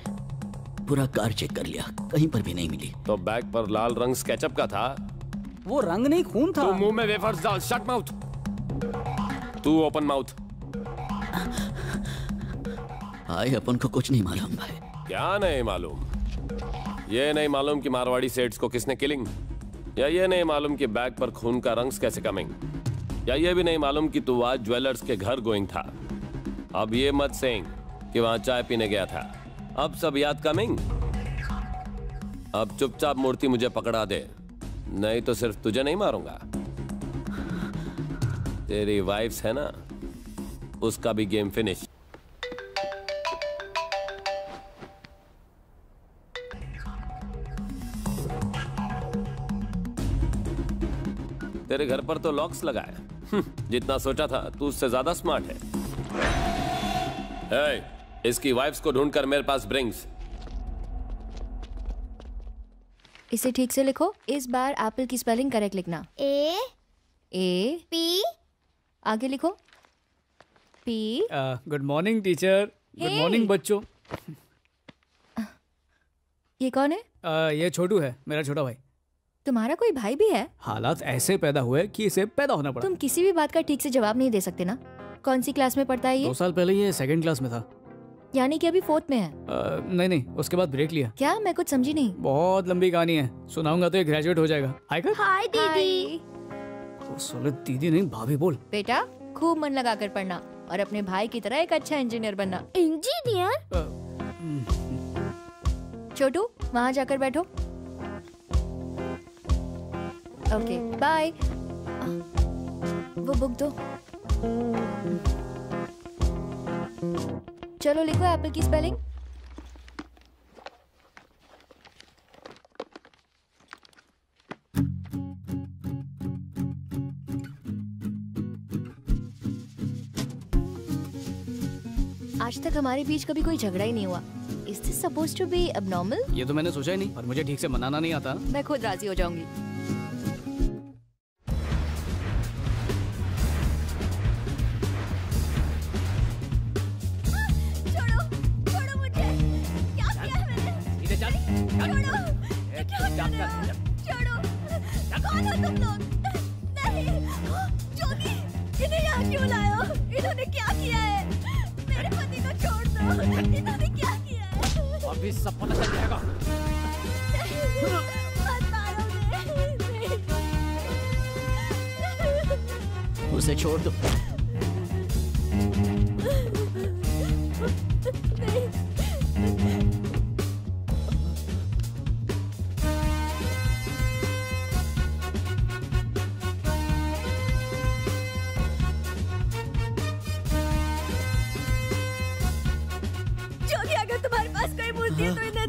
पूरा कार चेक कर लिया, कहीं पर भी नहीं मिली। तो बैग पर लाल रंग स्केचअप का था। वो रंग नहीं, खून था। तू मुंह में वेफर्स डाल, शट माउथ। तू ओपन माउथ। भाई अपन को कुछ नहीं मालूम भाई। क्या नहीं मालूम? ये नहीं मालूम कि मारवाड़ी सेट्स को किसने किलिंग, या ये नहीं मालूम कि बैग पर खून का रंग कैसे कमिंग? या ये भी नहीं मालूम कि तू आज ज्वेलर्स के घर गोइंग था? अब ये मत सेंग कि वहां चाय पीने गया था। अब सब याद कमिंग। अब चुपचाप मूर्ति मुझे पकड़ा दे, नहीं तो सिर्फ तुझे नहीं मारूंगा, तेरी वाइफ्स है ना, उसका भी गेम फिनिश। तेरे घर पर तो लॉक्स लगाए। जितना सोचा था तू उससे ज्यादा स्मार्ट है। इसकी वाइफ्स को ढूंढकर मेरे पास ब्रिंग्स। इसे ठीक से लिखो। इस बार एप्पल की स्पेलिंग करेक्ट लिखना। ए पी आगे लिखो। P. Good morning teacher. Good morning बच्चों। ये कौन है? ये छोटू है, मेरा छोटा भाई। तुम्हारा कोई भाई भी है? हालात ऐसे पैदा हुए कि इसे पैदा होना पड़ा। तुम किसी भी बात का ठीक से जवाब नहीं दे सकते ना। कौन सी क्लास में पढ़ता है ये? 2 साल पहले ये 2nd क्लास में था। यानी कि अभी 4th में है? नहीं, उसके बाद ब्रेक लिया। क्या? मैं कुछ समझी नहीं। बहुत लंबी कहानी है, सुनाऊंगा तो ये ग्रेजुएट हो जाएगा। हाय कर। हाय दीदी। सोले दीदी नहीं भाभी बोल। बेटा खूब मन लगा कर पढ़ना और अपने भाई की तरह एक अच्छा इंजीनियर बनना। इंजीनियर? छोटू वहाँ जाकर बैठो। Okay bye. वो बुक दो। चलो लिखो एप्पल की स्पेलिंग। आज तक हमारे बीच कभी कोई झगड़ा ही नहीं हुआ। Is this supposed to be abnormal? ये तो मैंने सोचा ही नहीं, पर मुझे ठीक से मनाना नहीं आता। मैं खुद राजी हो जाऊंगी। छोड़ो मुझे। क्या किया है मैंने? छोड़ो। कौन हो तुम लोग? नहीं, जोगी, इन्हें यहाँ क्यों लाए हो? इन्होंने क्या किया है? मेरे पति को छोड़ दो। इन्होंने क्या किया है? अभी सब पता चल जाएगा। मत मारो मुझे। उसे छोड़ दो।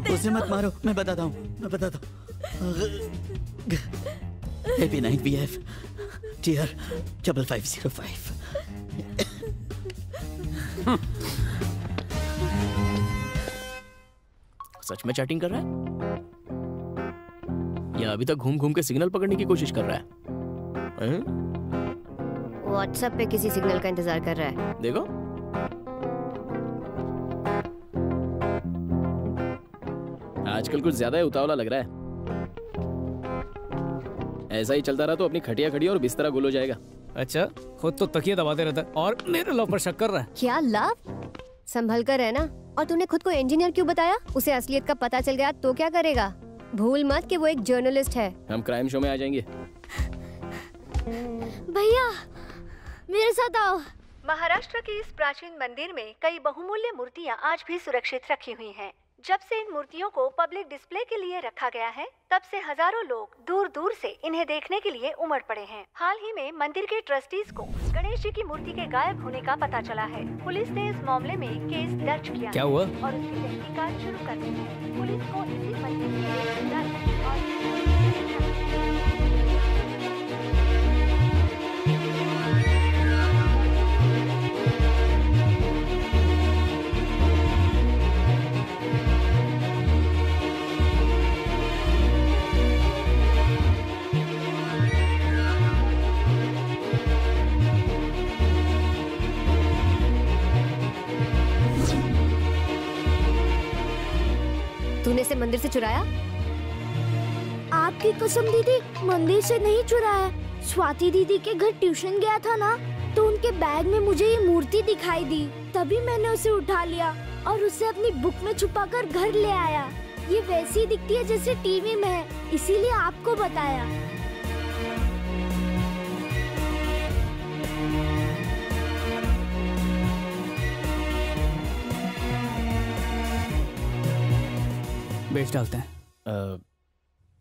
उसे मत मारो, मैं बताता हूँ। हैप्पी नाइट BF टीयर 5505। सच में चैटिंग कर रहा है या अभी तक घूम घूम के सिग्नल पकड़ने की कोशिश कर रहा है? व्हाट्सएप पे किसी सिग्नल का इंतजार कर रहा है। देखो आजकल कुछ ज्यादा ही उतावला लग रहा है। ऐसा ही चलता रहा तो अपनी खटिया खड़ी और बिस्तरा गुल हो जाएगा। अच्छा, खुद तो तकिया दबाते रहता है और मेरे लव पर शक कर रहा है। क्या लव? संभल कर रहना। और तूने खुद को इंजीनियर क्यों बताया? उसे असलियत का पता चल गया तो क्या करेगा? भूल मत कि वो एक जर्नलिस्ट है। हम क्राइम शो में आ जाएंगे। भैया मेरे साथ आओ। महाराष्ट्र के इस प्राचीन मंदिर में कई बहुमूल्य मूर्तियां आज भी सुरक्षित रखी हुई हैं। जब से इन मूर्तियों को पब्लिक डिस्प्ले के लिए रखा गया है, तब से हजारों लोग दूर दूर से इन्हें देखने के लिए उमड़ पड़े हैं। हाल ही में मंदिर के ट्रस्टीज को गणेश जी की मूर्ति के गायब होने का पता चला है। पुलिस ने इस मामले में केस दर्ज किया। क्या हुआ? और उसकी तहकीकात शुरू कर दी है। पुलिस को इसी मंदिर के दर्ज और तूने इसे मंदिर से चुराया? आपकी कसम दीदी, मंदिर से नहीं चुराया। स्वाति दीदी के घर ट्यूशन गया था ना, तो उनके बैग में मुझे ये मूर्ति दिखाई दी, तभी मैंने उसे उठा लिया और उसे अपनी बुक में छुपाकर घर ले आया। ये वैसी दिखती है जैसे टीवी में है, इसीलिए आपको बताया। बेच डालते हैं।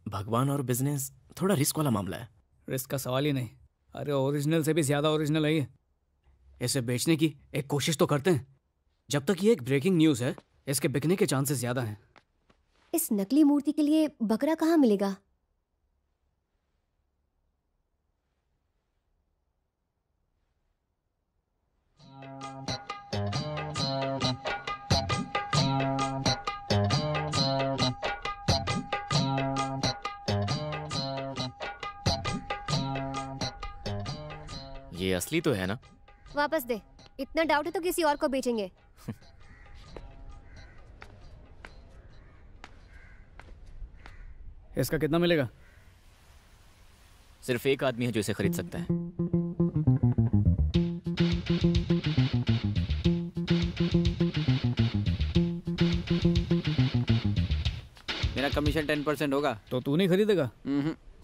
भगवान और बिजनेस थोड़ा रिस्क वाला मामला है। रिस्क का सवाल ही नहीं। अरे ओरिजिनल से भी ज्यादा ओरिजिनल है ये। इसे बेचने की एक कोशिश तो करते हैं। जब तक ये एक ब्रेकिंग न्यूज़ है, इसके बिकने के चांसेस ज्यादा हैं। इस नकली मूर्ति के लिए बकरा कहाँ मिलेगा? ये असली तो है ना? वापस दे। इतना डाउट है तो किसी और को बेचेंगे। इसका कितना मिलेगा? सिर्फ एक आदमी है जो इसे खरीद सकता है। मेरा कमीशन 10% होगा। तो तू नहीं खरीदेगा?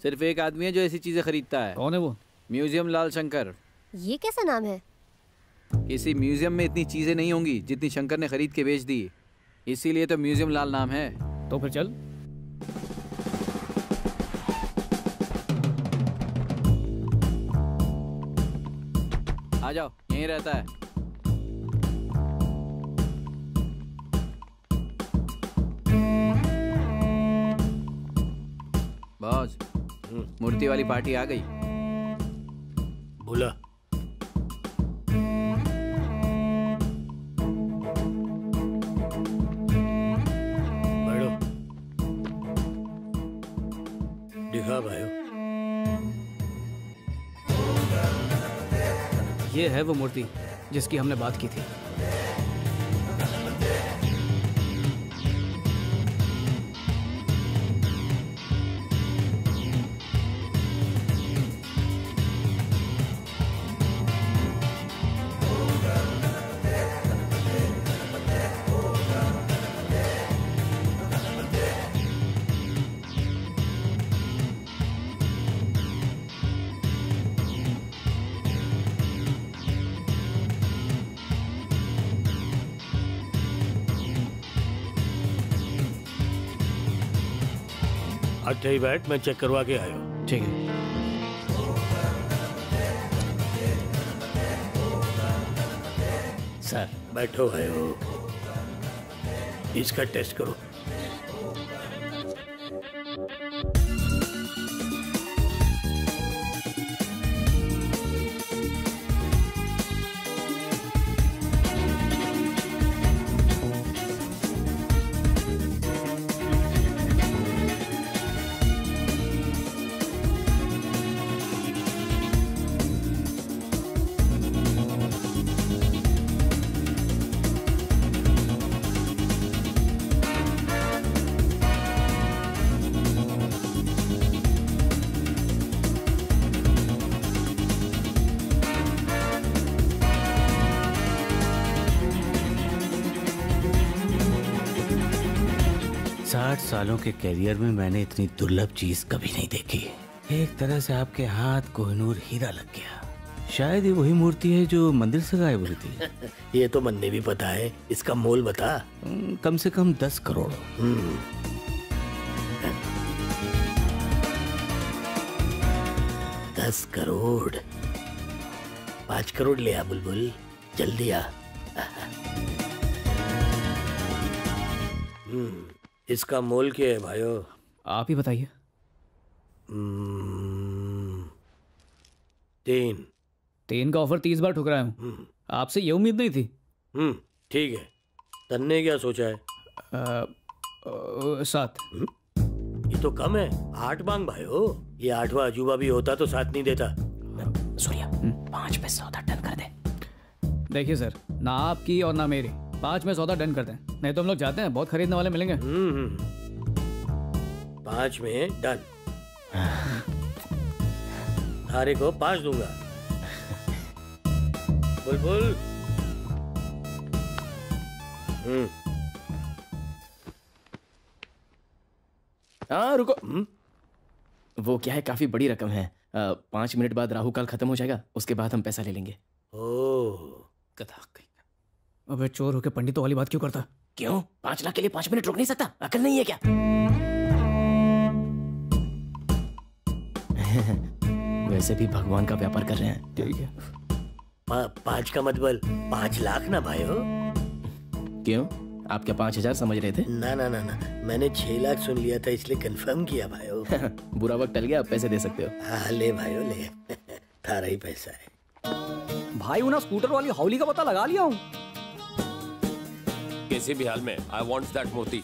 सिर्फ एक आदमी है जो ऐसी चीजें खरीदता है। कौन है वो? म्यूजियम लाल शंकर। ये कैसा नाम है? किसी म्यूजियम में इतनी चीजें नहीं होंगी जितनी शंकर ने खरीद के बेच दी, इसीलिए तो म्यूजियम लाल नाम है। तो फिर चल। आ जाओ, यहीं रहता है। बॉस, मूर्ति वाली पार्टी आ गई। बोला। बैठो। दिखा भाइयों। ये है वो मूर्ति जिसकी हमने बात की थी। अच्छा ही बैठ, मैं चेक करवा के आया हूँ। ठीक है। सर बैठो भाइयों, इसका टेस्ट करो। सालों के कैरियर में मैंने इतनी दुर्लभ चीज कभी नहीं देखी। एक तरह से आपके हाथ कोहिनूर हीरा लग गया। शायद ये वही मूर्ति है जो मंदिर से गायब हुई थी। ये तो मन ने भी पता है। इसका मोल बता। कम से कम 10 करोड़। 10 करोड़। 5 करोड़ ले आ बुलबुल, जल्दी आ। इसका मोल क्या है भाइयों? आप ही बताइए। 3 का ऑफर 30 बार ठुकराया हूँ। आपसे ये उम्मीद नहीं थी। ठीक है, तन्ने क्या सोचा है? 7। ये तो कम है। 8 मांग भाइयों। ये 8वां अजूबा भी होता तो साथ नहीं देता। सूर्या 5 में सौदा डन कर दे। देखिए सर, ना आपकी और ना मेरी, 5 में सौदा डन करते हैं, नहीं तो हम लोग जाते हैं, बहुत खरीदने वाले मिलेंगे। 5 में डन। थारे को 5 दूंगा। बुलबुल। हाँ रुको। वो क्या है, काफी बड़ी रकम है। 5 मिनट बाद राहु काल खत्म हो जाएगा, उसके बाद हम पैसा ले लेंगे। ओह, अबे चोर होके पंडितों वाली बात क्यों करता? क्यों? 5 लाख के लिए 5 मिनट रुक नहीं सकता? अकल नहीं है क्या? वैसे भी भगवान का व्यापार कर रहे हैं। ठीक है। 5 का मतलब 5 लाख ना भाई हो। क्यों? आप क्या 5000 समझ रहे थे? ना ना ना ना, मैंने 6 लाख सुन लिया था इसलिए कंफर्म किया भाई हो। बुरा वक्त टल गया, आप पैसे दे सकते हो। हाँ ले भाई हो ले। थारा ही पैसा है भाई। उन्हें स्कूटर वाली हौली का पता लगा लिया हूँ। किसी भी हाल में आई वांट दैट मूर्ति।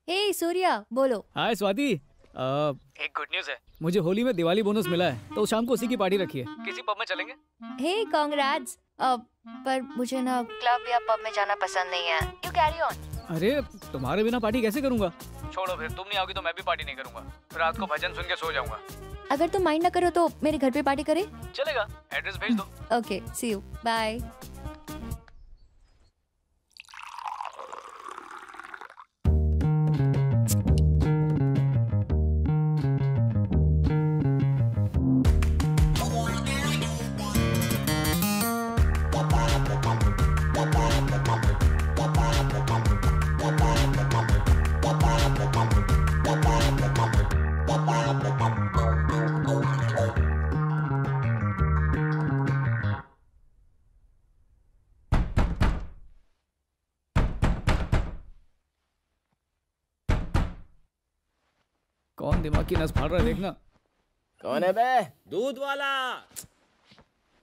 हे सूर्या, बोलो। हाय स्वाति। एक गुड न्यूज़ है, मुझे होली में दिवाली बोनस मिला है, तो शाम को उसी की पार्टी रखी है। किसी पब में चलेंगे? हे कांग्रेट्स। पर मुझे ना क्लब या पब में जाना पसंद नहीं है। You carry on. अरे तुम्हारे बिना पार्टी कैसे करूंगा? छोड़ो, फिर तुम नहीं आओगी तो मैं भी पार्टी नहीं करूंगा। रात को भजन सुन के सो जाऊंगा। अगर तुम माइंड ना करो तो मेरे घर पे पार्टी करें? चलेगा, एड्रेस भेज दो। Okay, see you, bye. कौन दिमाग की नस फाड़ रहा है देखना। कौन है बे? दूध वाला।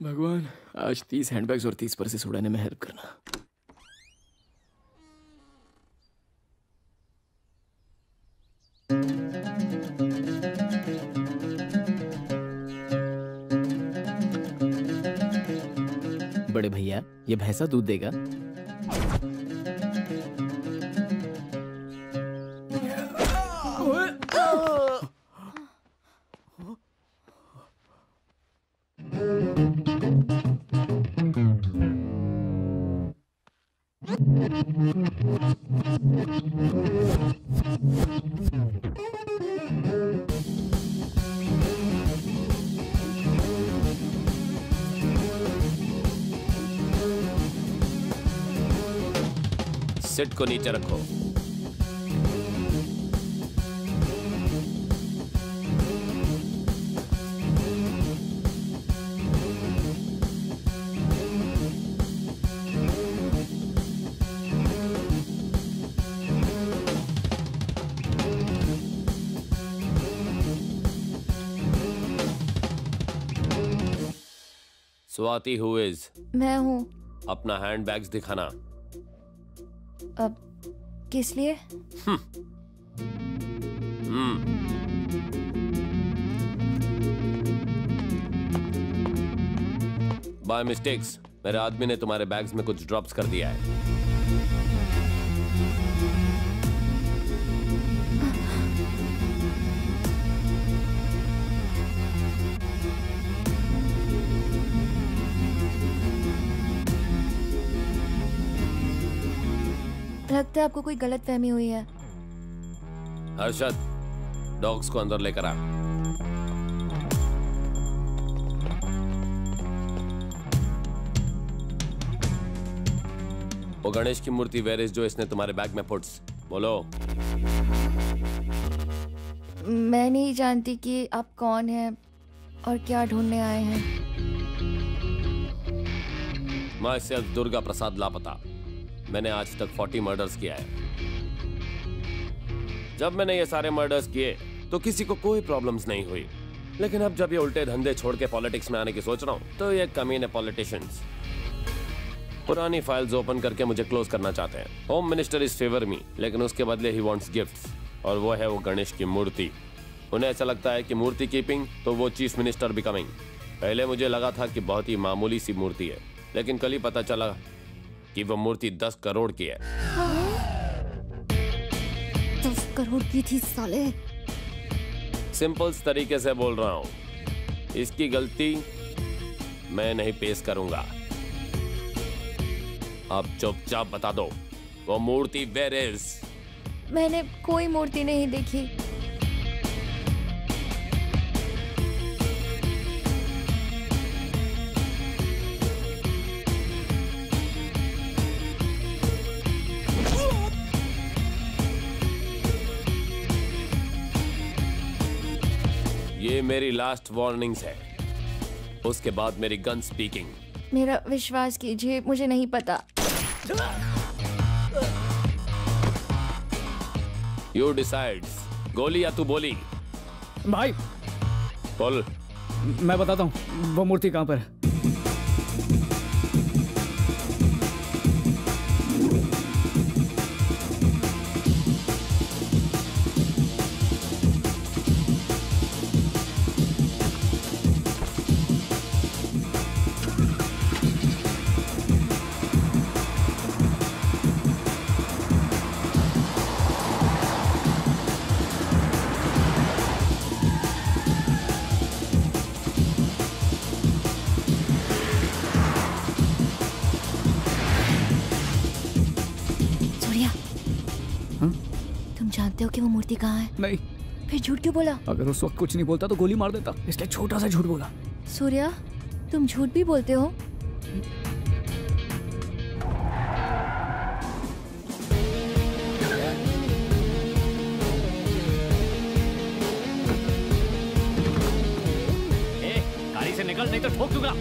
भगवान, आज 30 हैंडबैग्स और 30 पर्सेस उड़ाने में हेल्प करना। बड़े भैया, ये भैंसा दूध देगा? सिट को नीचे रखो। Swati who is? मैं हूँ। अपना हैंड बैग्स दिखाना। अब किस लिए? बाय मिस्टेक्स मेरे आदमी ने तुम्हारे बैग्स में कुछ ड्रॉप्स कर दिया है। लगता है आपको कोई गलतफहमी हुई है। हर्षद, डॉग्स को अंदर लेकर आ। वो गणेश की मूर्ति वेयर इज जो इसने तुम्हारे बैग में पुट्स? बोलो। मैं नहीं जानती कि आप कौन हैं और क्या ढूंढने आए हैं। माय सेल्फ दुर्गा प्रसाद लापता। मैंने आज तक 40 मर्डर्स किया है। जब मैंने ये सारे मर्डर्स किए तो किसी को कोई प्रॉब्लम्स नहीं हुई, लेकिन अब जब ये उल्टे धंधे छोड़ के पॉलिटिक्स में आने की सोच रहा हूँ तो ये कमीने पॉलिटिशियंस पुरानी फाइल्स ओपन करके मुझे क्लोज करना चाहते हैं। होम मिनिस्टर इज फेवर मी, लेकिन उसके बदले ही वांट्स गिफ्ट्स, और वो है वो गणेश की मूर्ति। उन्हें ऐसा लगता है कि मूर्ति कीपिंग तो वो चीफ मिनिस्टर बिकमिंग। पहले मुझे लगा था कि बहुत ही मामूली सी मूर्ति है, लेकिन कल ही पता चला कि वो मूर्ति 10 करोड़ की है। 10 करोड़ की थी साले। सिंपल तरीके से बोल रहा हूँ, इसकी गलती मैं नहीं पेश करूंगा। अब चुपचाप बता दो वो मूर्ति वेयर इज? मैंने कोई मूर्ति नहीं देखी। ये मेरी लास्ट वार्निंग्स है, उसके बाद मेरी गन स्पीकिंग। मेरा विश्वास कीजिए, मुझे नहीं पता। यू डिसाइड्स, गोली या तू बोली? भाई बोल। मैं बताता हूँ वो मूर्ति कहाँ पर है। जानते हो कि वो मूर्ति कहाँ है? नहीं। फिर झूठ क्यों बोला? अगर उस वक्त कुछ नहीं बोलता तो गोली मार देता, इसलिए छोटा सा झूठ बोला। सूर्या, तुम झूठ भी बोलते हो? गाड़ी से निकल, नहीं तो ठोक दूंगा।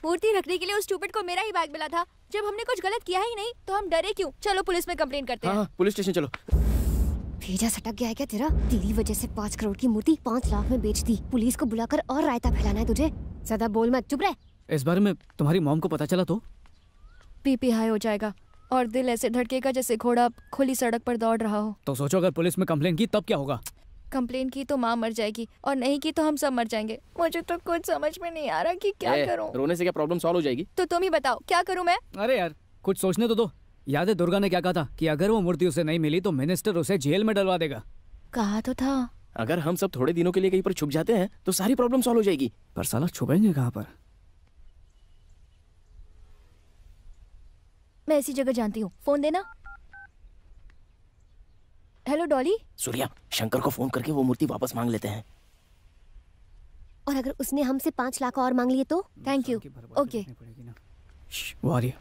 मूर्ति रखने के लिए उस स्टूपिड को मेरा ही बैग मिला था। जब हमने कुछ गलत किया ही नहीं तो हम डरे क्यों? चलो पुलिस में कंप्लेंट करते हैं। हाँ, पुलिस स्टेशन चलो। भेजा सटक गया है क्या तेरा? तेरी वजह से 5 करोड़ की मूर्ति 5 लाख में बेच दी। पुलिस को बुलाकर और रायता फैलाना है तुझे? ज्यादा बोल मत, चुप रह। इस बारे में तुम्हारी मॉम को पता चला तो? बीपी हाई हो जाएगा और दिल ऐसे धड़केगा जैसे घोड़ा खुली सड़क पर दौड़ रहा हो। तो सोचो अगर पुलिस में कंप्लेंट की तब क्या होगा? कंप्लेंट की तो माँ मर जाएगी और नहीं की तो हम सब मर जाएंगे। मुझे तो कुछ समझ में नहीं आ रहा कि क्या करूं। रोने से क्या प्रॉब्लम सॉल्व हो जाएगी? तो तुम ही बताओ क्या करूं मैं? अरे यार कुछ सोचने तो दो। याद है दुर्गा ने क्या कहा था कि अगर वो मूर्ति उसे नहीं मिली तो मिनिस्टर उसे जेल में डलवा देगा। कहा तो था। अगर हम सब थोड़े दिनों के लिए कहीं पर छुप जाते हैं तो सारी प्रॉब्लम सॉल्व हो जाएगी। पर साला छुपेंगे कहाँ पर? मैं ऐसी जगह जानती हूँ, फोन देना। हेलो डॉली। सूर्या, शंकर को फोन करके वो मूर्ति वापस मांग लेते हैं। और अगर उसने हमसे 5 लाख और मांग लिए तो? Thank you. ओके। वो आ रही है।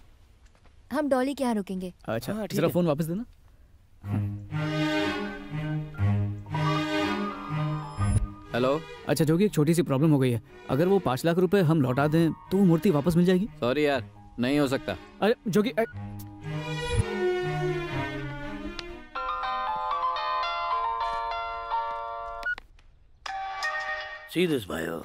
हम डॉली के यहाँ रुकेंगे। अच्छा, जरा फोन वापस देना। हेलो। अच्छा जोगी, एक छोटी सी प्रॉब्लम हो गई है। अगर वो 5 लाख रुपए हम लौटा दें तो वो मूर्ति वापस मिल जाएगी? सॉरी यार, नहीं हो सकता। अरे जोगी See this bio.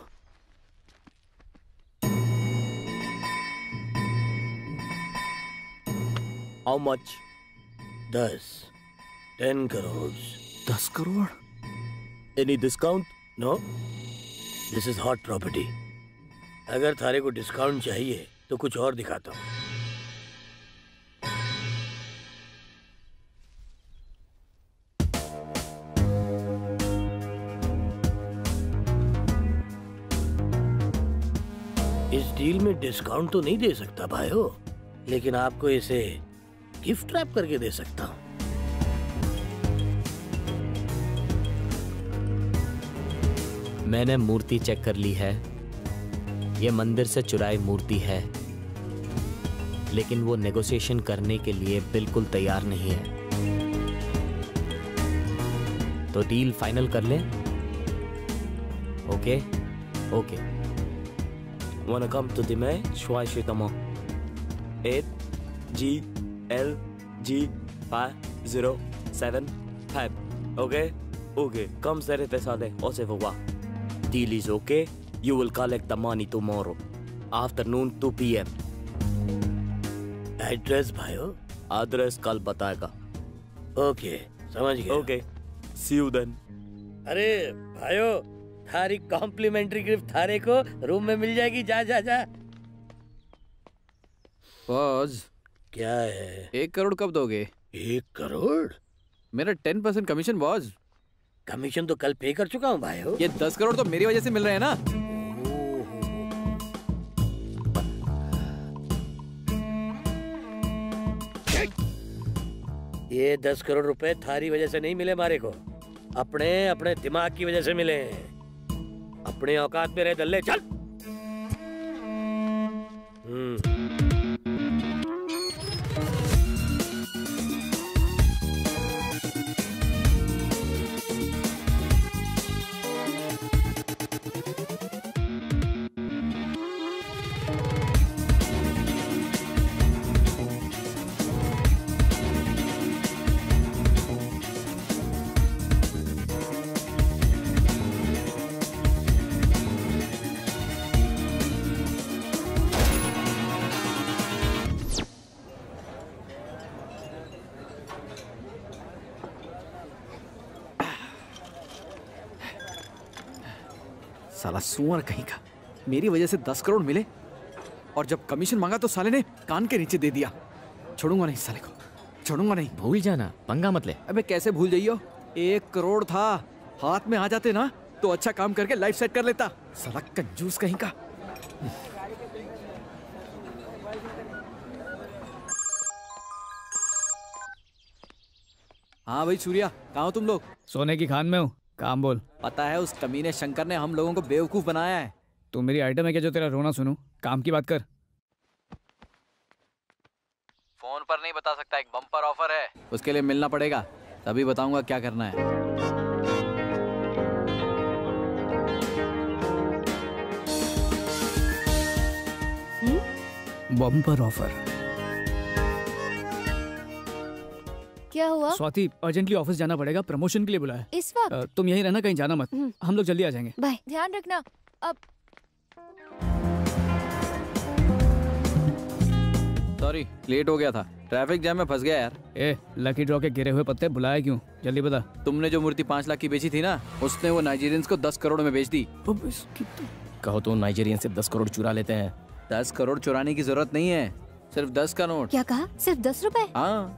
How much? 10 crores. 10 crore? Any discount? No. This is hot property. अगर थारे को डिस्काउंट चाहिए तो कुछ और दिखाता हूँ। इस डील में डिस्काउंट तो नहीं दे सकता भाइयों, लेकिन आपको इसे गिफ्ट रैप करके दे सकता हूँ। मैंने मूर्ति चेक कर ली है। ये मंदिर से चुराई मूर्ति है, लेकिन वो नेगोशिएशन करने के लिए बिल्कुल तैयार नहीं है। तो डील फाइनल कर लें? Okay okay. Wanna come to the match? 8GLG5075. Okay? Okay. Come sere pesade. Ose voa. Deal is okay. You will collect the money tomorrow. Afternoon 2 PM. Address भाइयों? Address कल बताएगा. Okay. समझ गया। Okay, see you then. अरे भाइयों, थारी complementary gift थारे को रूम में मिल जाएगी। जा जा जा। बॉस क्या है? 1 करोड़ कब दोगे? 1 करोड़? मेरा 10% कमीशन बॉस। कमीशन तो कल पे कर चुका हूँ भाइयों। ये 10 करोड़ तो मेरी वजह से मिल रहे हैं ना। ये 10 करोड़ रुपए थारी वजह से नहीं मिले मारे को, अपने अपने दिमाग की वजह से मिले हैं। अपने औकात में रहे दल्ले, चल। साला सुअर कहीं का, मेरी वजह से 10 करोड़ मिले और जब कमीशन मांगा तो साले ने कान के नीचे दे दिया। छोड़ूंगा नहीं साले को, छोड़ूंगा नहीं। भूल जाना, पंगा मत ले। अबे कैसे भूल जाइयो, 1 करोड़ था, हाथ में आ जाते ना तो अच्छा काम करके लाइफ सेट कर लेता। साला कंजूस कहीं का। हाँ भाई सूर्या, कहाँ हो तुम लोग? सोने की खान में हूँ, काम बोल। पता है उस कमीने शंकर ने हम लोगों को बेवकूफ बनाया है। तू मेरी आइटम है क्या जो तेरा रोना सुनूं? काम की बात कर। फोन पर नहीं बता सकता, एक बम्पर ऑफर है, उसके लिए मिलना पड़ेगा, तभी बताऊंगा क्या करना है। Bumper offer. क्या हुआ? स्वाति, अर्जेंटली ऑफिस जाना पड़ेगा, प्रमोशन के लिए बुलाया। इस वक्त? तुम यहीं रहना, कहीं जाना मत, हम लोग जल्दी आ जाएंगे। बाय, ध्यान रखना। अब सॉरी, लेट हो गया था, ट्रैफिक जैम में फंस गया यार। ए, लकी ड्रॉ के गिरे हुए पत्ते बुलाया क्यों? जल्दी बता। तुमने जो मूर्ति 5 लाख की बेची थी ना, उसने वो नाइजीरियंस को 10 करोड़ में बेच दी। कहो तो नाइजीरियन से 10 करोड़ चुरा लेते हैं। 10 करोड़ चुराने की जरूरत नहीं है, सिर्फ 10 का नोट। क्या कहा? सिर्फ 10 रुपए? हाँ,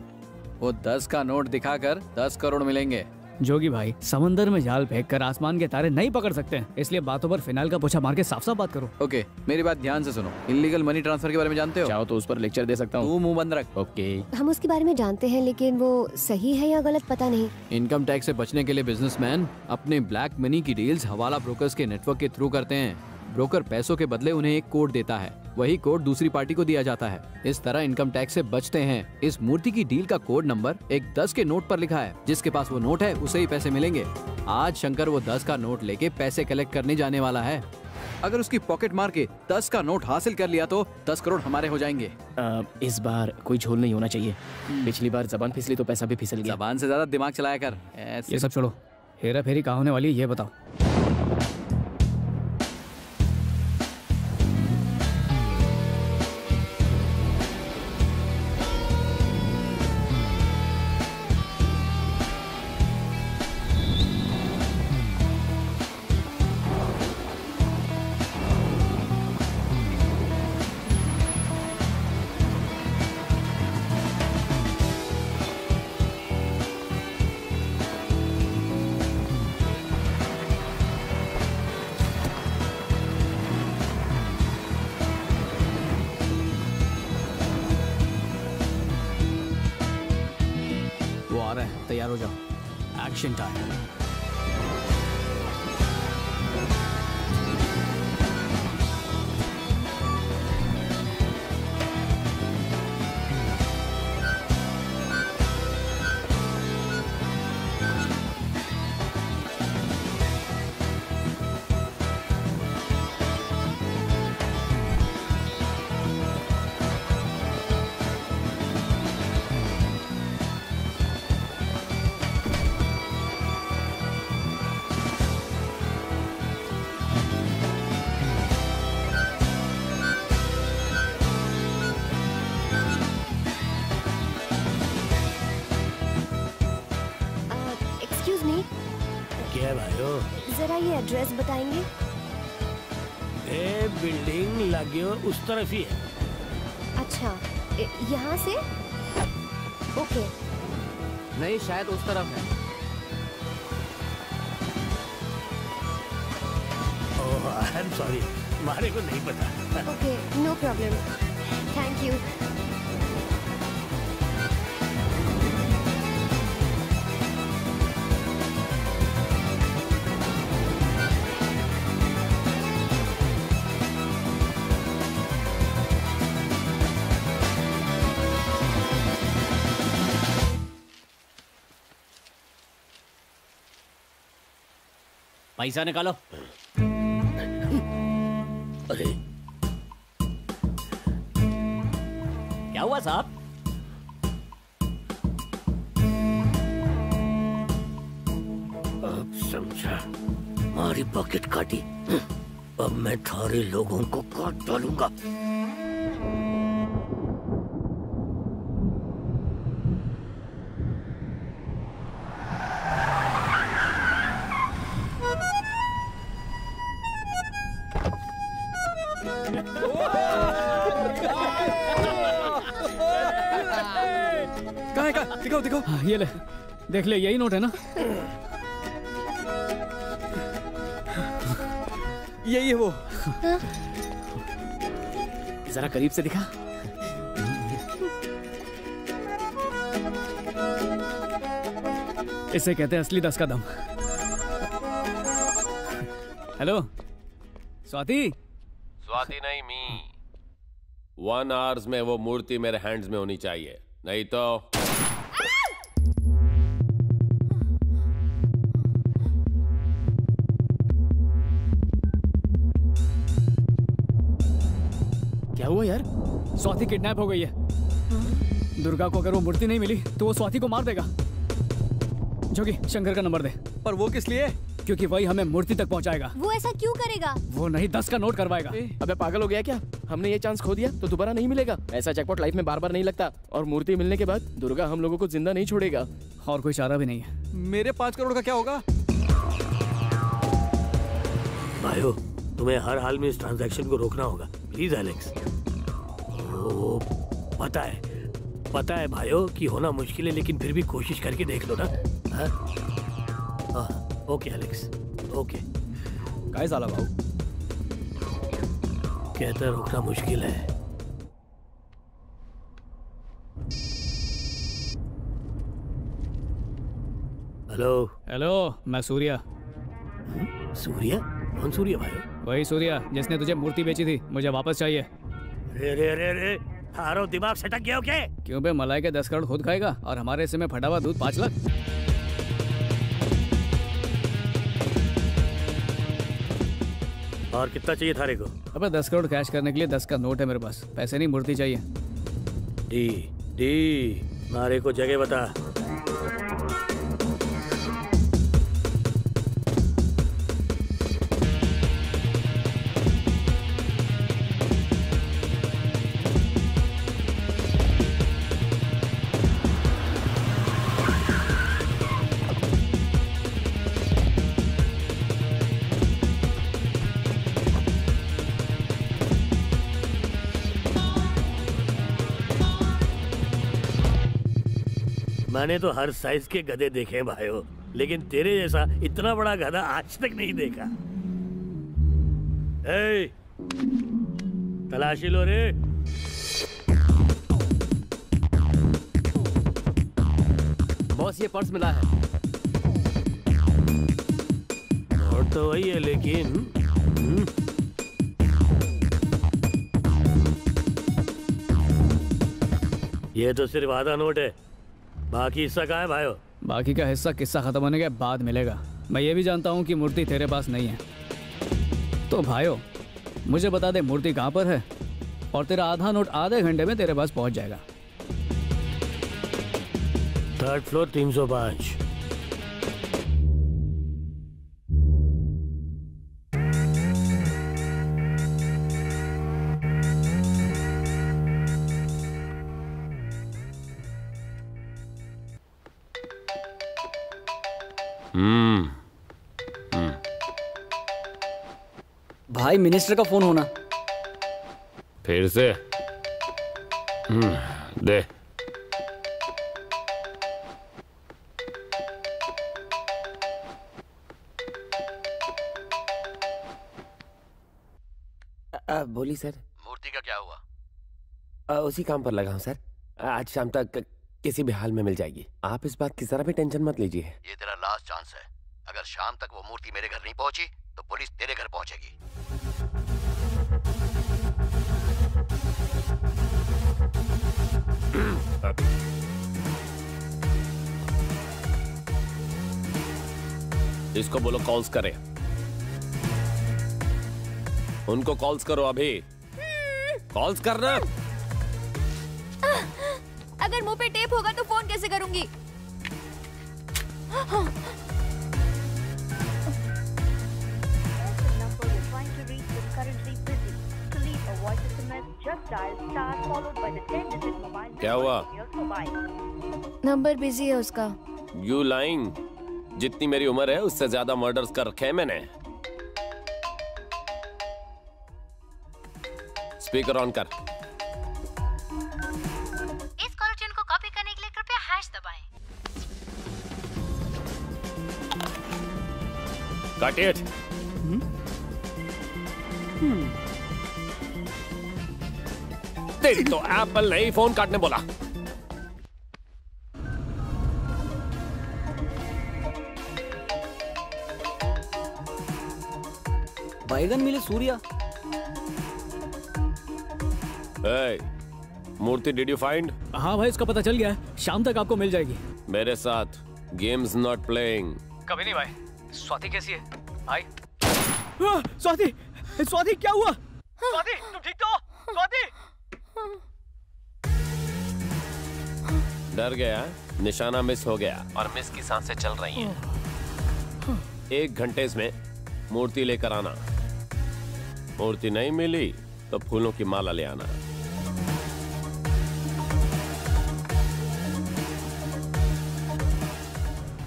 वो 10 का नोट दिखाकर 10 करोड़ मिलेंगे। जोगी भाई, समंदर में जाल फेंक कर आसमान के तारे नहीं पकड़ सकते हैं, इसलिए बातों पर फिनाइल का पोछा मार के साफ साफ बात करो। ओके, मेरी बात ध्यान से सुनो। इल्लीगल मनी ट्रांसफर के बारे में जानते हो? चाहो तो उस पर लेक्चर दे सकता हूँ। तू मुंह बंद रख। ओके। हम उसके बारे में जानते हैं, लेकिन वो सही है या गलत पता नहीं। इनकम टैक्स से बचने के लिए बिजनेसमैन अपने ब्लैक मनी की डील्स हवाला ब्रोकर्स के नेटवर्क के थ्रू करते हैं। ब्रोकर पैसों के बदले उन्हें एक कोड देता है, वही कोड दूसरी पार्टी को दिया जाता है। इस तरह इनकम टैक्स से बचते हैं। इस मूर्ति की डील का कोड नंबर एक 10 के नोट पर लिखा है। जिसके पास वो नोट है उसे ही पैसे मिलेंगे। आज शंकर वो 10 का नोट लेके पैसे कलेक्ट करने जाने वाला है। अगर उसकी पॉकेट मार के 10 का नोट हासिल कर लिया तो 10 करोड़ हमारे हो जाएंगे। इस बार कोई झोल नहीं होना चाहिए। पिछली बार जबान फिसली तो पैसा भी फिसल गया। जबान से ज्यादा दिमाग चलाया कर। ये सब छोड़ो, हेरा फेरी कहाँ होने वाली है ये बताओ। तैयार हो जाओ, एक्शन टाइम। क्या ये एड्रेस बताएंगे? ए बिल्डिंग लगियो उस तरफ ही है। अच्छा, यहाँ से? ओके। नहीं, शायद उस तरफ है। ओह, आई एम सॉरी, हमारे को नहीं पता। Okay, no problem, thank you. पैसा निकालो। अरे क्या हुआ साहब? अब समझा, हमारी पॉकेट काटी। अब मैं थारे लोगों को काट डालूंगा। कहाँ? दिखाओ दिखाओ। हाँ, ये ले, देख ले, यही नोट है ना? यही है वो। जरा करीब से दिखा। इसे कहते हैं असली 10 का दम। हेलो स्वाति। स्वाति नहीं, मी। 1 आवर्स में वो मूर्ति मेरे हैंड्स में होनी चाहिए, नहीं तो क्या हुआ यार? स्वाति किडनैप हो गई है। दुर्गा को अगर वो मूर्ति नहीं मिली तो वो स्वाति को मार देगा। जोगी, शंकर का नंबर दे। पर वो किस लिए? क्योंकि वही हमें मूर्ति तक पहुंचाएगा। वो ऐसा क्यों करेगा? वो नहीं, 10 का नोट करवाएगा। अबे पागल हो गया क्या? हमने ये चांस खो दिया तो दोबारा नहीं मिलेगा। ऐसा जैकपॉट लाइफ में बार बार नहीं लगता। और मूर्ति मिलने के बाद दुर्गा हम लोगों को जिंदा नहीं छोड़ेगा। और कोई चारा भी नहीं है। मेरे 5 करोड़ का क्या होगा? भाइयों, तुम्हें हर हाल में इस ट्रांजैक्शन को रोकना होगा, प्लीज एलेक्स। ओ, पता है भाइयों कि होना मुश्किल है, लेकिन फिर भी कोशिश करके देख लो ना। Okay Alex, okay. काय साला भाऊ, कहता रोकना मुश्किल है। हेलो, मैं सूर्या। सूर्या? कौन सूर्या भाई? वही सूर्या जिसने तुझे मूर्ति बेची थी। मुझे वापस चाहिए। रे हारो, दिमाग सटक गया हो क्या? क्यों बे, मलाई के 10 करोड़ खुद खाएगा और हमारे हिस्से में फटा हुआ दूध 5 लाख। और कितना चाहिए थारे को? अबे 10 करोड़ कैश करने के लिए 10 का नोट है मेरे पास। पैसे नहीं, मूर्ति चाहिए। डी मारे को जगह बता। मैंने तो हर साइज के गधे देखे हैं भाइयों, लेकिन तेरे जैसा इतना बड़ा गधा आज तक नहीं देखा। ए, तलाशी लो रे। बॉस, ये पर्स मिला है। और तो वही है, लेकिन ये तो सिर्फ आधा नोट है। बाकी हिस्सा कहाँ है भाइयों? बाकी का हिस्सा किस्सा खत्म होने के बाद मिलेगा। मैं ये भी जानता हूँ कि मूर्ति तेरे पास नहीं है। तो भाइयों, मुझे बता दे मूर्ति कहाँ पर है, और तेरा आधा नोट आधे घंटे में तेरे पास पहुँच जाएगा। 3rd floor 305। भाई मिनिस्टर का फोन होना। फिर से दे। बोली सर। मूर्ति का क्या हुआ? उसी काम पर लगा हूँ सर। आज शाम तक किसी भी हाल में मिल जाएगी। आप इस बात की जरा भी टेंशन मत लीजिए। ये तेरा लास्ट चांस है। अगर शाम तक वो मूर्ति मेरे घर नहीं पहुंची तो पुलिस तेरे घर पहुंचेगी। इसको बोलो कॉल्स करे। उनको कॉल्स करो अभी। कॉल्स करना। अगर मुंह पे टेप होगा तो फोन कैसे करूंगी? क्या हुआ? नंबर बिजी है उसका। You lying. जितनी मेरी उम्र है उससे ज्यादा मर्डर्स कर रखे हैं मैंने। स्पीकर ऑन कर। इस कॉल ट्यून को कॉपी करने के लिए कृपया हैश दबाएं। Got it. तेरी तो एप्पल नहीं फोन काटने बोला। बैगन मिले सूर्या। मूर्ति डिड यू फाइंड? हाँ भाई इसका पता चल गया है। शाम तक आपको मिल जाएगी। मेरे साथ गेम्स नॉट प्लेइंग। कभी नहीं भाई। स्वाति कैसी है भाई? स्वाति, स्वाति क्या हुआ? स्वाति तुम ठीक तो? स्वाति डर गया, निशाना मिस हो गया और मिस की सांसें चल रही हैं। 1 घंटे में मूर्ति लेकर आना। मूर्ति नहीं मिली तो फूलों की माला ले आना।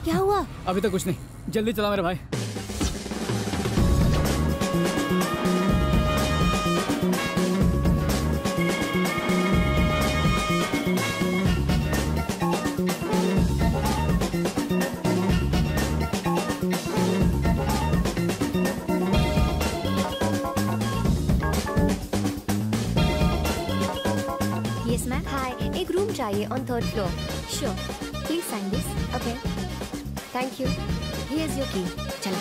क्या हुआ? अभी तक कुछ नहीं। जल्दी चला मेरे भाई। Yes ma'am. हाय, एक रूम चाहिए on 3rd floor. Sure, please sign this. Okay, thank you. Here is your key. चलो।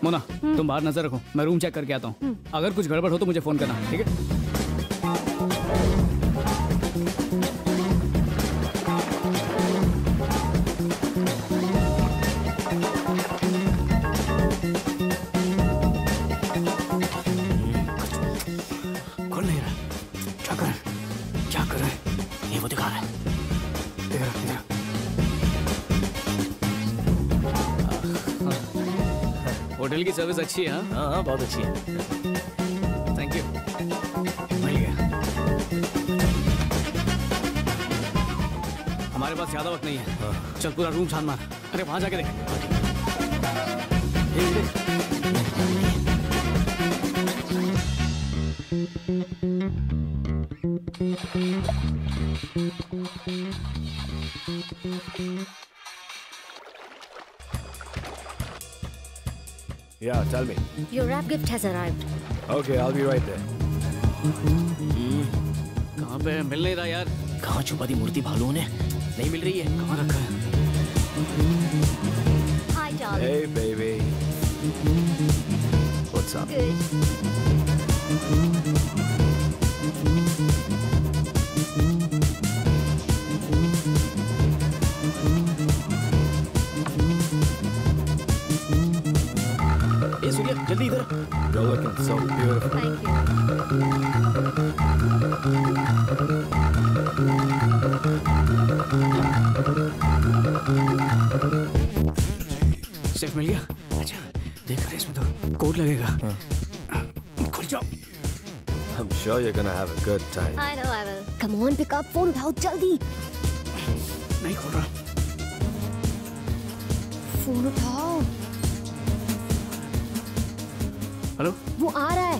मोना तुम बाहर नजर रखो, मैं रूम चेक करके आता हूँ। अगर कुछ गड़बड़ हो तो मुझे फोन करना, ठीक है? खोल नहीं रहा। क्या कर रहा है? ये वो दिखा रहा है। इधर होटल की सर्विस अच्छी है। हाँ हाँ बहुत अच्छी है। Thank you. मिल गया। हमारे पास ज्यादा वक्त नहीं है। चल पूरा रूम छान मार। अरे वहां जाके देख। Yeah, tell me. Your wrap gift has arrived. Okay, I'll be right there. कहाँ पे मिल नहीं रहा यार? कहाँ छुपा दी मूर्ति भालू ने? नहीं मिल रही है। कहाँ रखा है? Hi, darling. Hey, baby. What's up? Surya जल्दी इधर। You're looking so beautiful. Safe मिल गया। अच्छा देख रहे इसमें तो कोड लगेगा। खुल जाओ। I'm sure you're gonna have a good time. I know I will. Come on, pick up phone उठाओ जल्दी। नहीं खोल रहा। फोन उठाओ। हेलो? वो आ रहा है।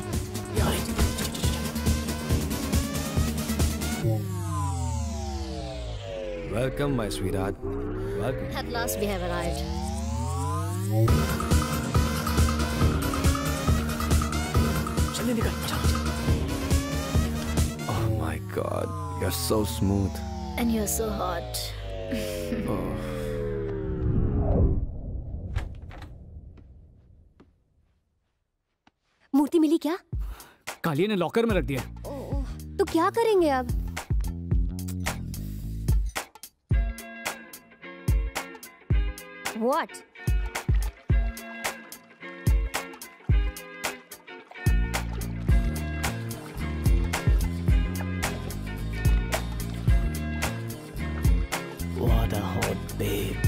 Welcome, my sweetheart. Welcome. At last we have arrived. जल्दी निकल। Oh my God, you're so smooth. And you're so hot. Oh. मूर्ति मिली क्या? कालिया ने लॉकर में रख दिया। तो क्या करेंगे अब? What? What a hot babe.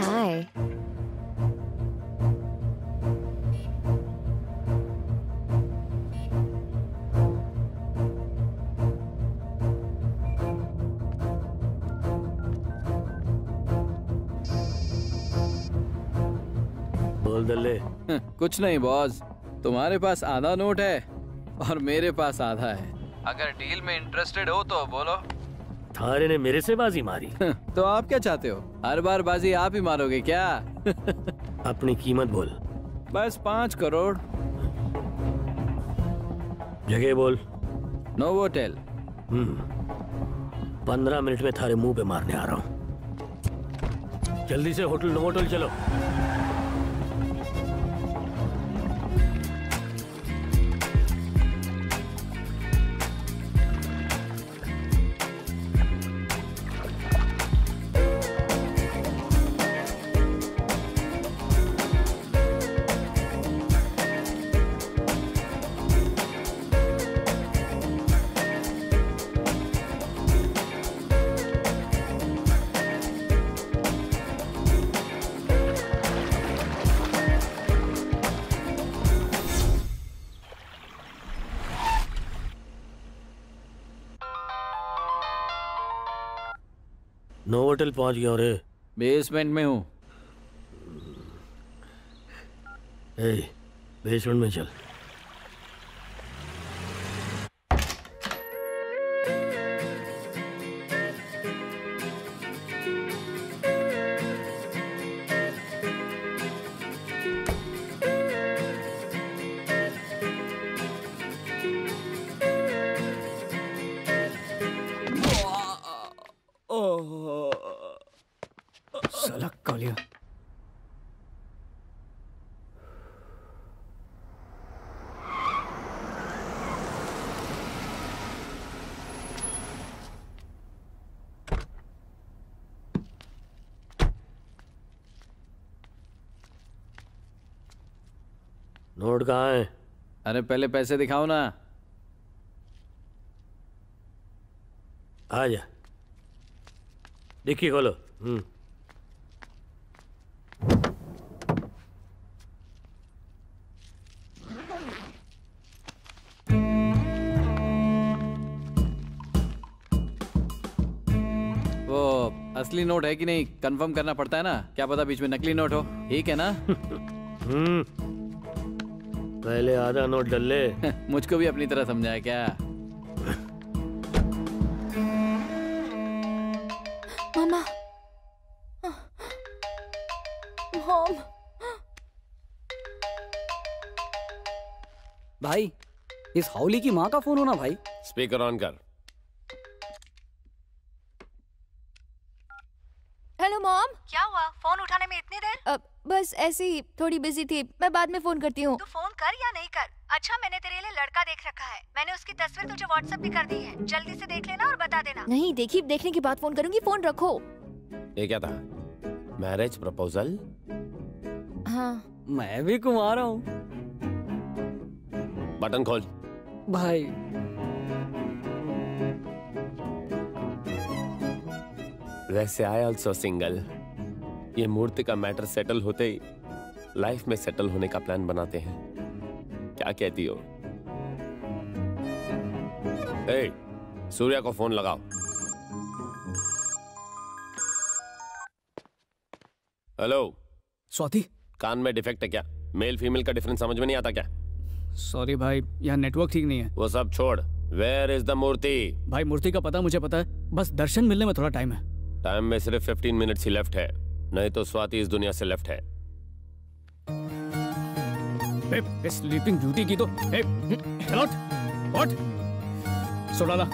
Hi. बोल दल्ले। कुछ नहीं बॉस, तुम्हारे पास आधा नोट है और मेरे पास आधा है। अगर डील में इंटरेस्टेड हो तो बोलो। थारे ने मेरे से बाजी मारी। तो आप क्या चाहते हो? हर बार बाजी आप ही मारोगे क्या? अपनी कीमत बोल। बस 5 करोड़। जगह बोल। नोवोटेल। 15 मिनट में थारे मुंह पे मारने आ रहा हूँ। जल्दी से होटल नोवोटेल चलो। नोवोटेल पहुंच गया रे। बेसमेंट में हूँ। बेसमेंट में चल। साला कालिया। नोट कहाँ है? अरे पहले पैसे दिखाओ ना। आ जा। डिक्की खोलो। असली नोट है कि नहीं कंफर्म करना पड़ता है ना, क्या पता बीच में नकली नोट हो। ठीक है ना? पहले आधा नोट डल ले। मुझको भी अपनी तरह समझाया क्या? मामा, मॉम। भाई इस हाउली की माँ का फोन होना भाई। स्पीकर ऑन कर। Hello mom. क्या हुआ? फोन उठाने में इतनी देर? बस ऐसे ही थोड़ी बिजी थी, मैं बाद में फोन करती हूँ। तू फोन कर या नहीं कर? अच्छा, मैंने तेरे लिए लड़का देख रखा है, मैंने उसकी तस्वीर तुझे व्हाट्सएप भी कर दी है, जल्दी से देख लेना और बता देना। नहीं देखी, देखने के बाद फोन करूंगी, फोन रखो। ये क्या था? Marriage proposal? हाँ। मैं भी कुंवारा हूँ। बटन खोल भाई। वैसे आई ऑल्सो सिंगल। ये मूर्ति का मैटर सेटल होते ही लाइफ में सेटल होने का प्लान बनाते हैं। क्या कहती हो? ए, सूर्या को फोन लगाओ। हेलो स्वाति। कान में डिफेक्ट है क्या? मेल फीमेल का डिफरेंस समझ में नहीं आता क्या? सॉरी भाई, यहाँ नेटवर्क ठीक नहीं है। वो सब छोड़, वेयर इज द मूर्ति? भाई मूर्ति का पता मुझे पता है, बस दर्शन मिलने में थोड़ा टाइम है। टाइम में सिर्फ 15 मिनट्स ही लेफ्ट है, नहीं तो स्वाति इस दुनिया से लेफ्ट है। स्लीपिंग ब्यूटी की तो चलो उठ, सो डाला।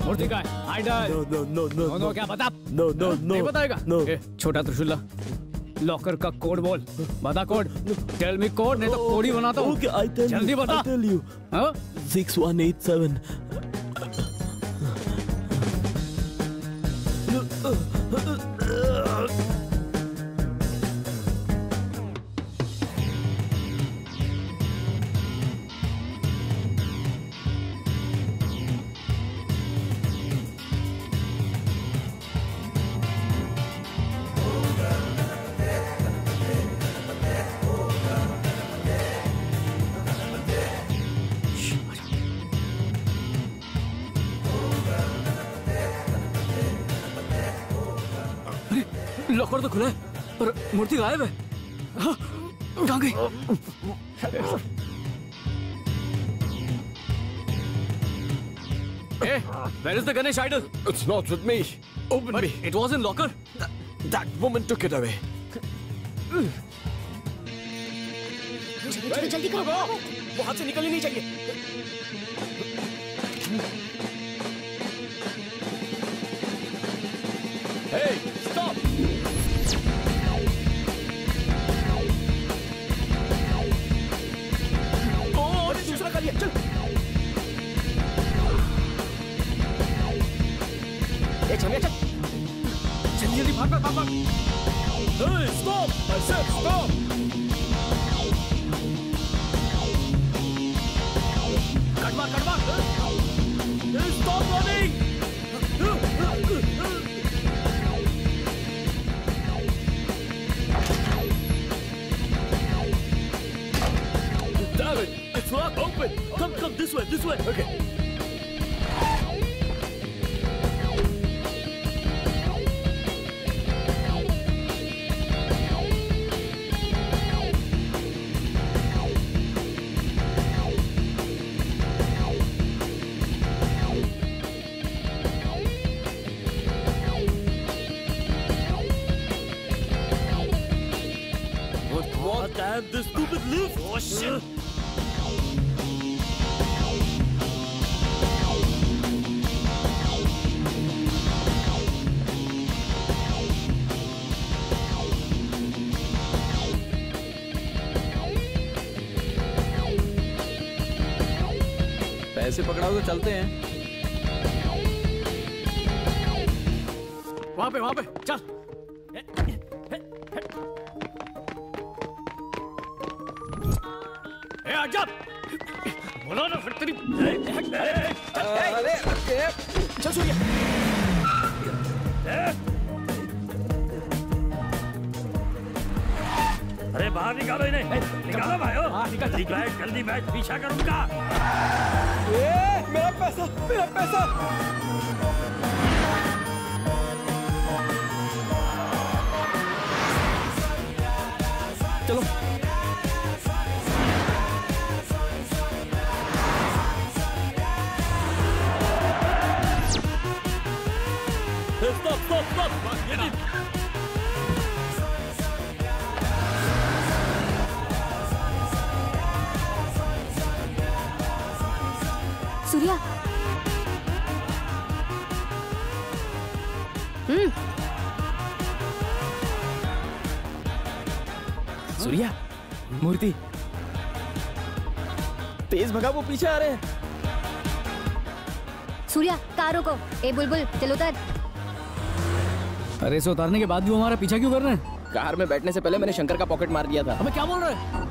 मूर्ति का है आइडल। नो क्या बता? नो नहीं बताएगा? छोटा त्रिशूला, लॉकर का कोड बोल, बता कोड। टेल मी कोड, नहीं तो कोड ही बनाता हूँ। जल्दी बता। 6187। लॉकर तो खुला है पर मूर्ति गायब है। कहाँ गई? Hey, where is the Ganesh idol? It's not with me. Open me. It was in locker. That woman took it away. जल्दी करो। वो हाथ से निकलनी नहीं चाहिए। Hey, stop! दूसरा कर लिया, चल। चल जल्दी भाग। Hey, stop! I said stop! Cut मार। Hey, stop running! Damn it! It's locked open! Come this way! Okay. What? Damn this stupid lift! Oh shit! पैसे पकड़ाओ तो चलते हैं। वहाँ पे चल। आजा, बोलो ना फिर तेरी। चल सूर्या। अरे बाहर निकालो इन्हें, निकालो भाइयों, जल्दी बैठ, पीछा कर उनका। मेरा पैसा, मेरा पैसा। चलो stop. सूर्या, सूर्या, मूर्ति, तेज भगा, वो पीछे आ रहे हैं। सूर्या कार रोको। ए बुलबुल चल उतर। अरे इसे उतारने के बाद भी वो हमारा पीछा क्यों कर रहे हैं? कार में बैठने से पहले मैंने शंकर का पॉकेट मार दिया था। अबे क्या बोल रहे हैं?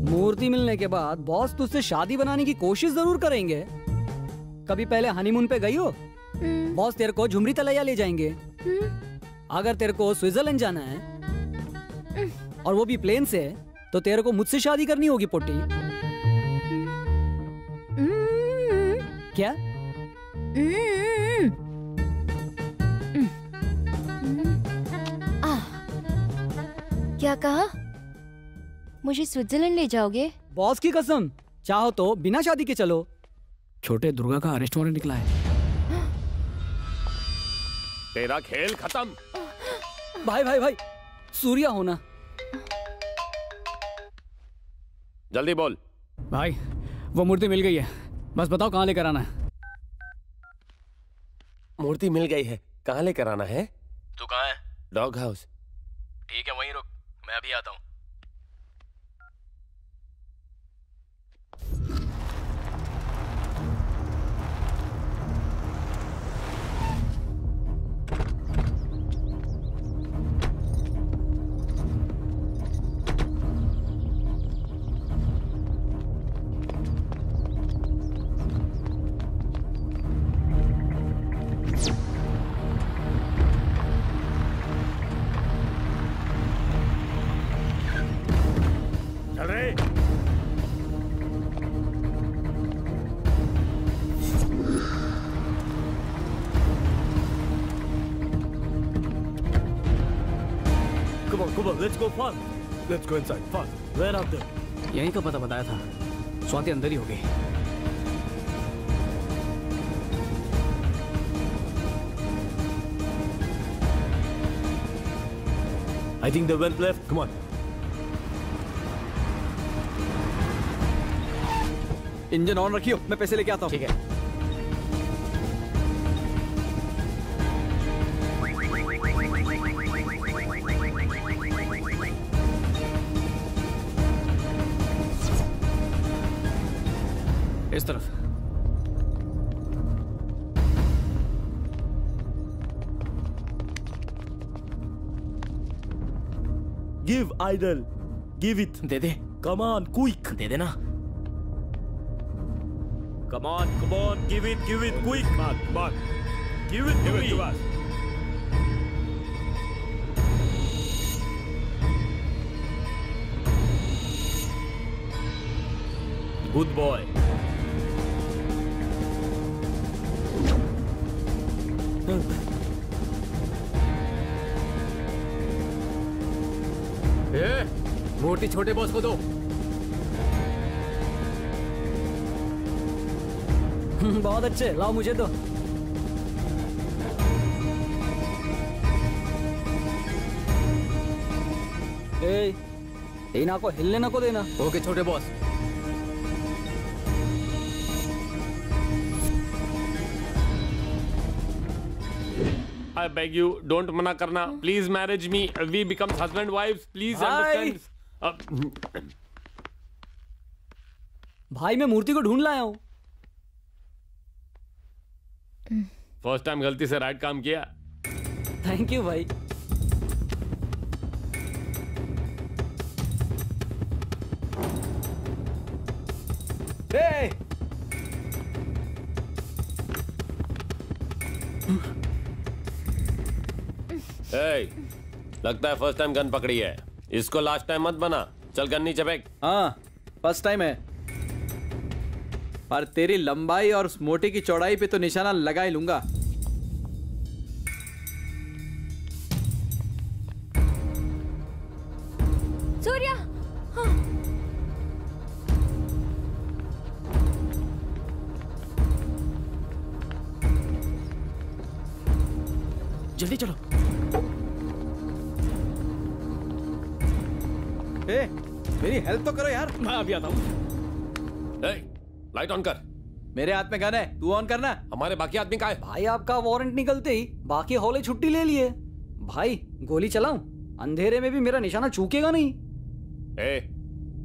मूर्ति मिलने के बाद बॉस तुझसे शादी बनाने की कोशिश जरूर करेंगे। कभी पहले हनीमून पे गई हो? बॉस तेरे को झुमरी तलैया ले जाएंगे। अगर तेरे को स्विट्जरलैंड जाना है और वो भी प्लेन से, तो तेरे को मुझसे शादी करनी होगी पोटी। क्या? क्या कहा? मुझे स्विट्जरलैंड ले जाओगे? बॉस की कसम, चाहो तो बिना शादी के चलो। छोटे दुर्गा का अरेस्ट वारंट निकला है। तेरा खेल खत्म। भाई भाई भाई, सूर्या होना। जल्दी बोल। भाई वो मूर्ति मिल गई है, बस बताओ कहाँ लेकर आना है। मूर्ति मिल गई है, कहाँ लेकर आना है? तू कहाँ है? Dog house. ठीक है वहीं रुक, मैं अभी आता हूँ। Come on, let's go fast. Let's go inside, fast. Where are they? यहीं का पता बताया था, स्वाति अंदर ही हो गई। I think they went left. Come on. Engine on रखियो, मैं पैसे लेके आता हूँ। ठीक है। इस तरफ। Give, idol. Give it. They they. Come on, quick. दे देना. Come on, give it, quick. Come on. Give it to us. Good boy. मूर्ति छोटे बॉस को दो. बहुत अच्छे, लाओ मुझे दो. टीना को हिलने ना को देना. ओके छोटे boss. I beg you, don't मना करना. Please marry me. We become husband wives. Please understand. भाई मैं मूर्ति को ढूंढ लाया हूँ. फर्स्ट टाइम गलती से राइट काम किया. थैंक यू भाई. लगता है फर्स्ट टाइम गन पकड़ी है. इसको लास्ट टाइम मत बना. चल गन नीचे फेंक. हाँ फर्स्ट टाइम है, पर तेरी लंबाई और उस मोटे की चौड़ाई पे तो निशाना लगा ही लूंगा. सूर्या. जल्दी चलो. मेरी हेल्प तो करो यार. मैं अभी आता हूँ. लाइट ऑन कर. मेरे हाथ में गन है, तू ऑन करना. हमारे बाकी आदमी कहाँ है? भाई आपका वारंट निकलते ही बाकी हॉले छुट्टी ले लिए. भाई गोली चलाऊं? अंधेरे में भी मेरा निशाना चूकेगा नहीं.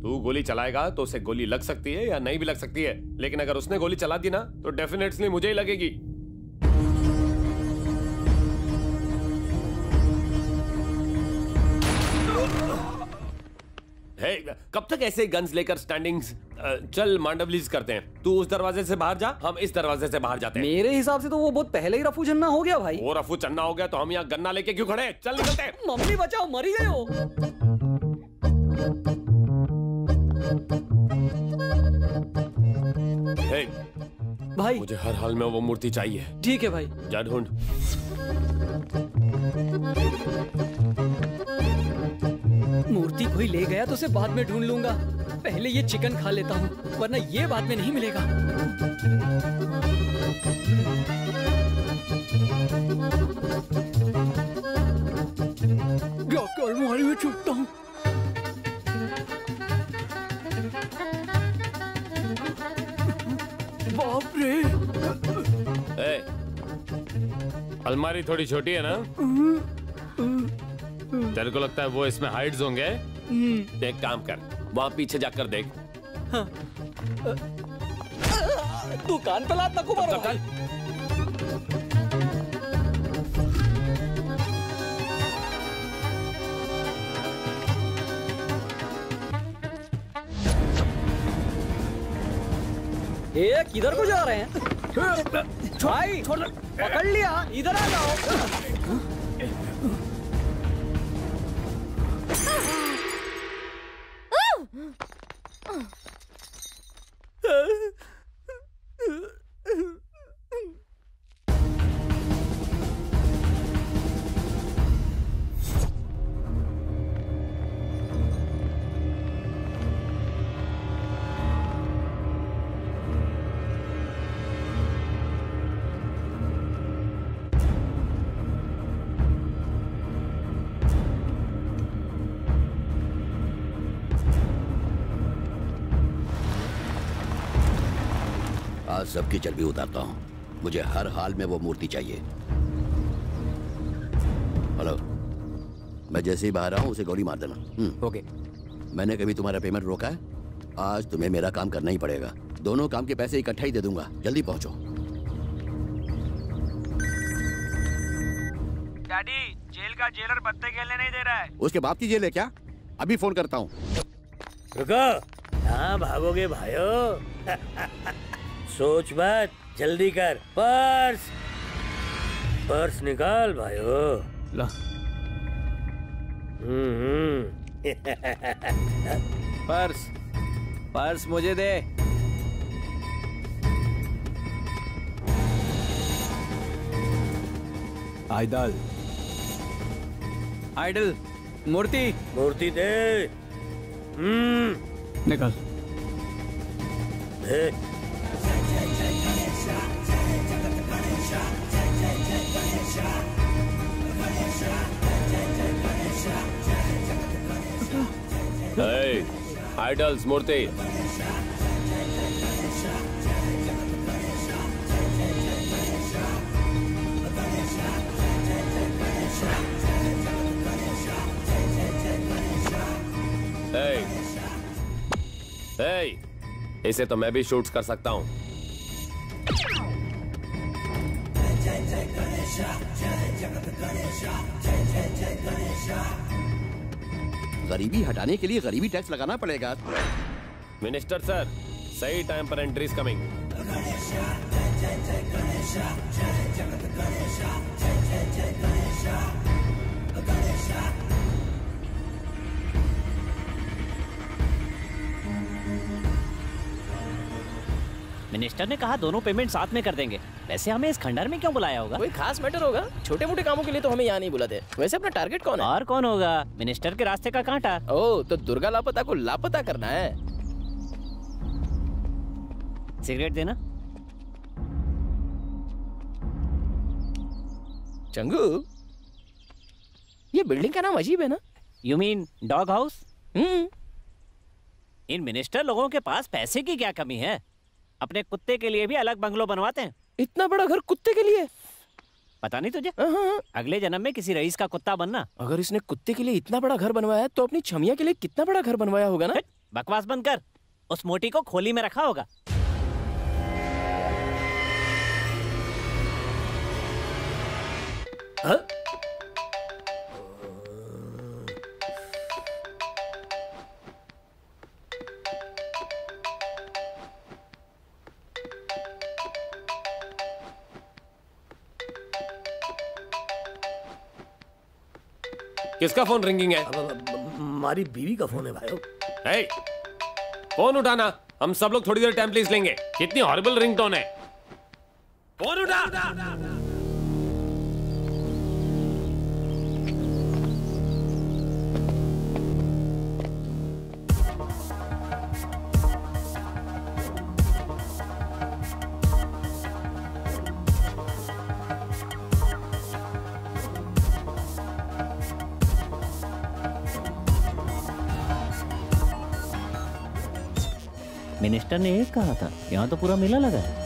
तू गोली चलाएगा तो उसे गोली लग सकती है या नहीं भी लग सकती है, लेकिन अगर उसने गोली चला दी ना तो डेफिनेटली मुझे ही लगेगी. कब तक ऐसे गन्स लेकर स्टैंडिंग्स? चल मांडवलीज करते हैं. तू उस दरवाजे से बाहर जा, हम इस दरवाजे से बाहर जाते हैं. मेरे हिसाब से तो वो बहुत पहले ही रफू चन्ना हो गया भाई. वो रफू चन्ना हो गया तो हम यहाँ गन्ना लेके क्यों खड़े? चल निकलते हैं. मम्मी बचाओ, मर ही गए हो. भाई मुझे हर हाल में वो मूर्ति चाहिए. ठीक है भाई. जा ढूंढ. मूर्ति कोई ले गया तो उसे बाद में ढूंढ लूंगा. पहले ये चिकन खा लेता हूँ, वरना ये बाद में नहीं मिलेगा. क्या कर में छुपता हूँ. बाप रे. अलमारी थोड़ी छोटी है ना? तेरे को लगता है वो इसमें हाइड्स होंगे? देख काम कर, वहां पीछे जाकर देख. तू कान पे लात नको मारो. ये किधर को जा रहे हैं? भाई पकड़ लिया, इधर आ जाओ. आज सबकी चर्बी उतारता हूँ. मुझे हर हाल में वो मूर्ति चाहिए. हेलो, मैं जैसे ही बाहर आऊँ उसे गोली मार देना. ओके. मैंने कभी तुम्हारा पेमेंट रोका है? आज तुम्हें मेरा काम करना ही पड़ेगा. दोनों काम के पैसे इकट्ठा ही दे दूंगा. जल्दी पहुंचो. डैडी, जेल का जेलर पत्ते खेलने नहीं दे रहा है. उसके बाप की जेल है क्या? अभी फोन करता हूँ। रुको, कहाँ भागोगे भाइयों? सोच मत, जल्दी कर। पर्स निकाल भाइयों। ला। पर्स मुझे दे। आइडल मूर्ति दे। निकल। दे। आइडल्स मूर्ति। इसे तो मैं भी शूट कर सकता हूँ। गरीबी हटाने के लिए गरीबी टैक्स लगाना पड़ेगा। मिनिस्टर सर, सही टाइम पर एंट्री इज कमिंग। मिनिस्टर ने कहा दोनों पेमेंट साथ में कर देंगे। वैसे हमें इस खंडहर में क्यों बुलाया होगा? कोई खास मैटर होगा? छोटे मोटे कामों के लिए तो हमें यहाँ नहीं बुलाते। वैसे अपना टारगेट कौन है? और कौन होगा? मिनिस्टर के रास्ते का कांटा। ओह, तो दुर्गा लापता को लापता करना है। सिगरेट देना। चंगू, ये बिल्डिंग का नाम अजीब है ना? You mean dog house? In minister लोगों के पास पैसे की क्या कमी है? अपने कुत्ते के लिए भी अलग बंगलो बनवाते हैं। इतना बड़ा घर कुत्ते के लिए? पता नहीं तुझे? अगले जन्म में किसी रईस का कुत्ता बनना। अगर इसने कुत्ते के लिए इतना बड़ा घर बनवाया है, तो अपनी छमिया के लिए कितना बड़ा घर बनवाया होगा ना? बकवास बंद कर। उस मोटी को खोली में रखा होगा। किसका फोन रिंगिंग है? हमारी बीवी का फोन है भाई। फोन उठाना। हम सब लोग थोड़ी देर टाइम प्लीज लेंगे। कितनी हॉरिबल रिंगटोन है। फोन उठा। मिनिस्टर ने एक कहा था, यहाँ तो पूरा मेला लगा है।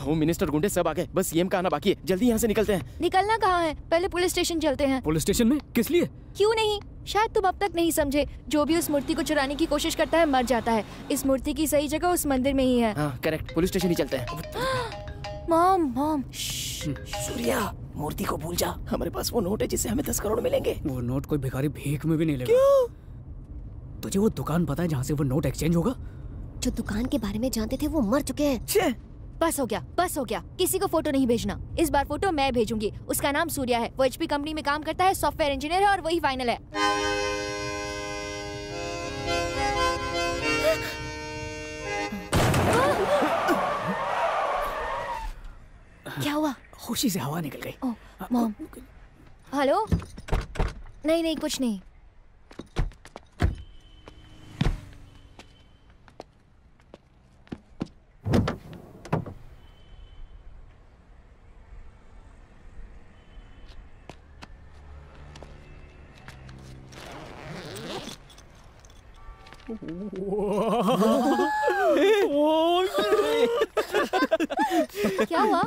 होम मिनिस्टर, गुंडे सब आ गए, बस सीएम का आना बाकी है। जल्दी यहाँ से निकलते हैं। निकलना कहाँ है, पहले पुलिस स्टेशन चलते हैं। पुलिस स्टेशन में? किस लिए? क्यों नहीं, शायद तुम अब तक नहीं समझे। जो भी उस मूर्ति को चुराने की कोशिश करता है मर जाता है। इस मूर्ति की सही जगह उस मंदिर में ही है। हाँ करेक्ट, पुलिस स्टेशन ही चलते हैं। मॉम मॉम सूर्या, मूर्ति को भूल जा, हमारे पास वो नोट है जिससे हमें 10 करोड़ मिलेंगे। वो नोट कोई भिखारी भीख में भी नहीं लेगा। क्यों? तुझे वो दुकान पता है जहाँ से वो नोट एक्सचेंज होगा? जो दुकान के बारे में जानते थे वो मर चुके हैं। बस हो गया, बस हो गया। किसी को फोटो नहीं भेजना। इस बार फोटो मैं भेजूंगी। उसका नाम सूर्या है, वो HP कंपनी में काम करता है, सॉफ्टवेयर इंजीनियर है और वही फाइनल है। क्या हुआ? खुशी से हवा निकल गई। ओह मॉम। हेलो? नहीं नहीं कुछ नहीं। क्या हुआ?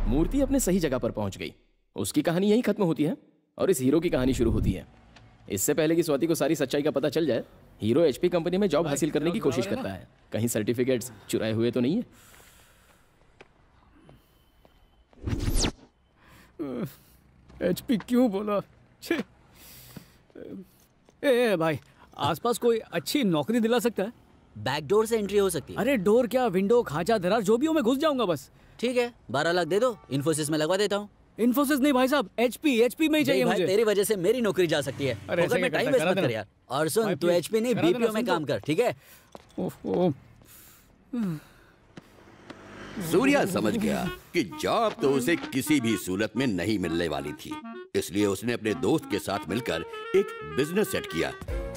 मूर्ति अपने सही जगह पर पहुंच गई। उसकी कहानी यहीं खत्म होती है और इस हीरो की कहानी शुरू होती है। इससे पहले कि स्वाति को सारी सच्चाई का पता चल जाए, हीरो HP कंपनी में जॉब हासिल करने की कोशिश करता है। कहीं सर्टिफिकेट्स चुराए हुए तो नहीं है? HP क्यों बोला? ए भाई, आसपास कोई अच्छी नौकरी दिला सकता है? बैकडोर से एंट्री हो सकती है। अरे डोर क्या, विंडो, खांचा, दरार, जो भी हो मैं घुस जाऊंगा बस। ठीक है, 12 लाख दे दो, इन्फोसिस में लगवा देता हूँ। इन्फोसिस नहीं भाई साहब, HP में ही चाहिए मुझे। तेरी वजह से मेरी नौकरी जा सकती है। अरे मैं टाइम वेस्ट मत कर यार। और सुन, तू HP नहीं BPO में काम कर, ठीक है? सूर्या समझ गया कि जॉब तो उसे किसी भी सूरत में नहीं मिलने वाली थी, इसलिए उसने अपने दोस्त के साथ मिलकर एक बिजनेस सेट किया।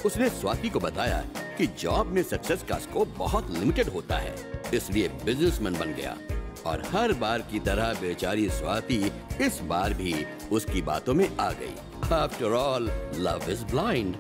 उसने स्वाति को बताया कि जॉब में सक्सेस का स्कोप बहुत लिमिटेड होता है, इसलिए बिजनेसमैन बन गया। और हर बार की तरह बेचारी स्वाति इस बार भी उसकी बातों में आ गई। After all, love is blind.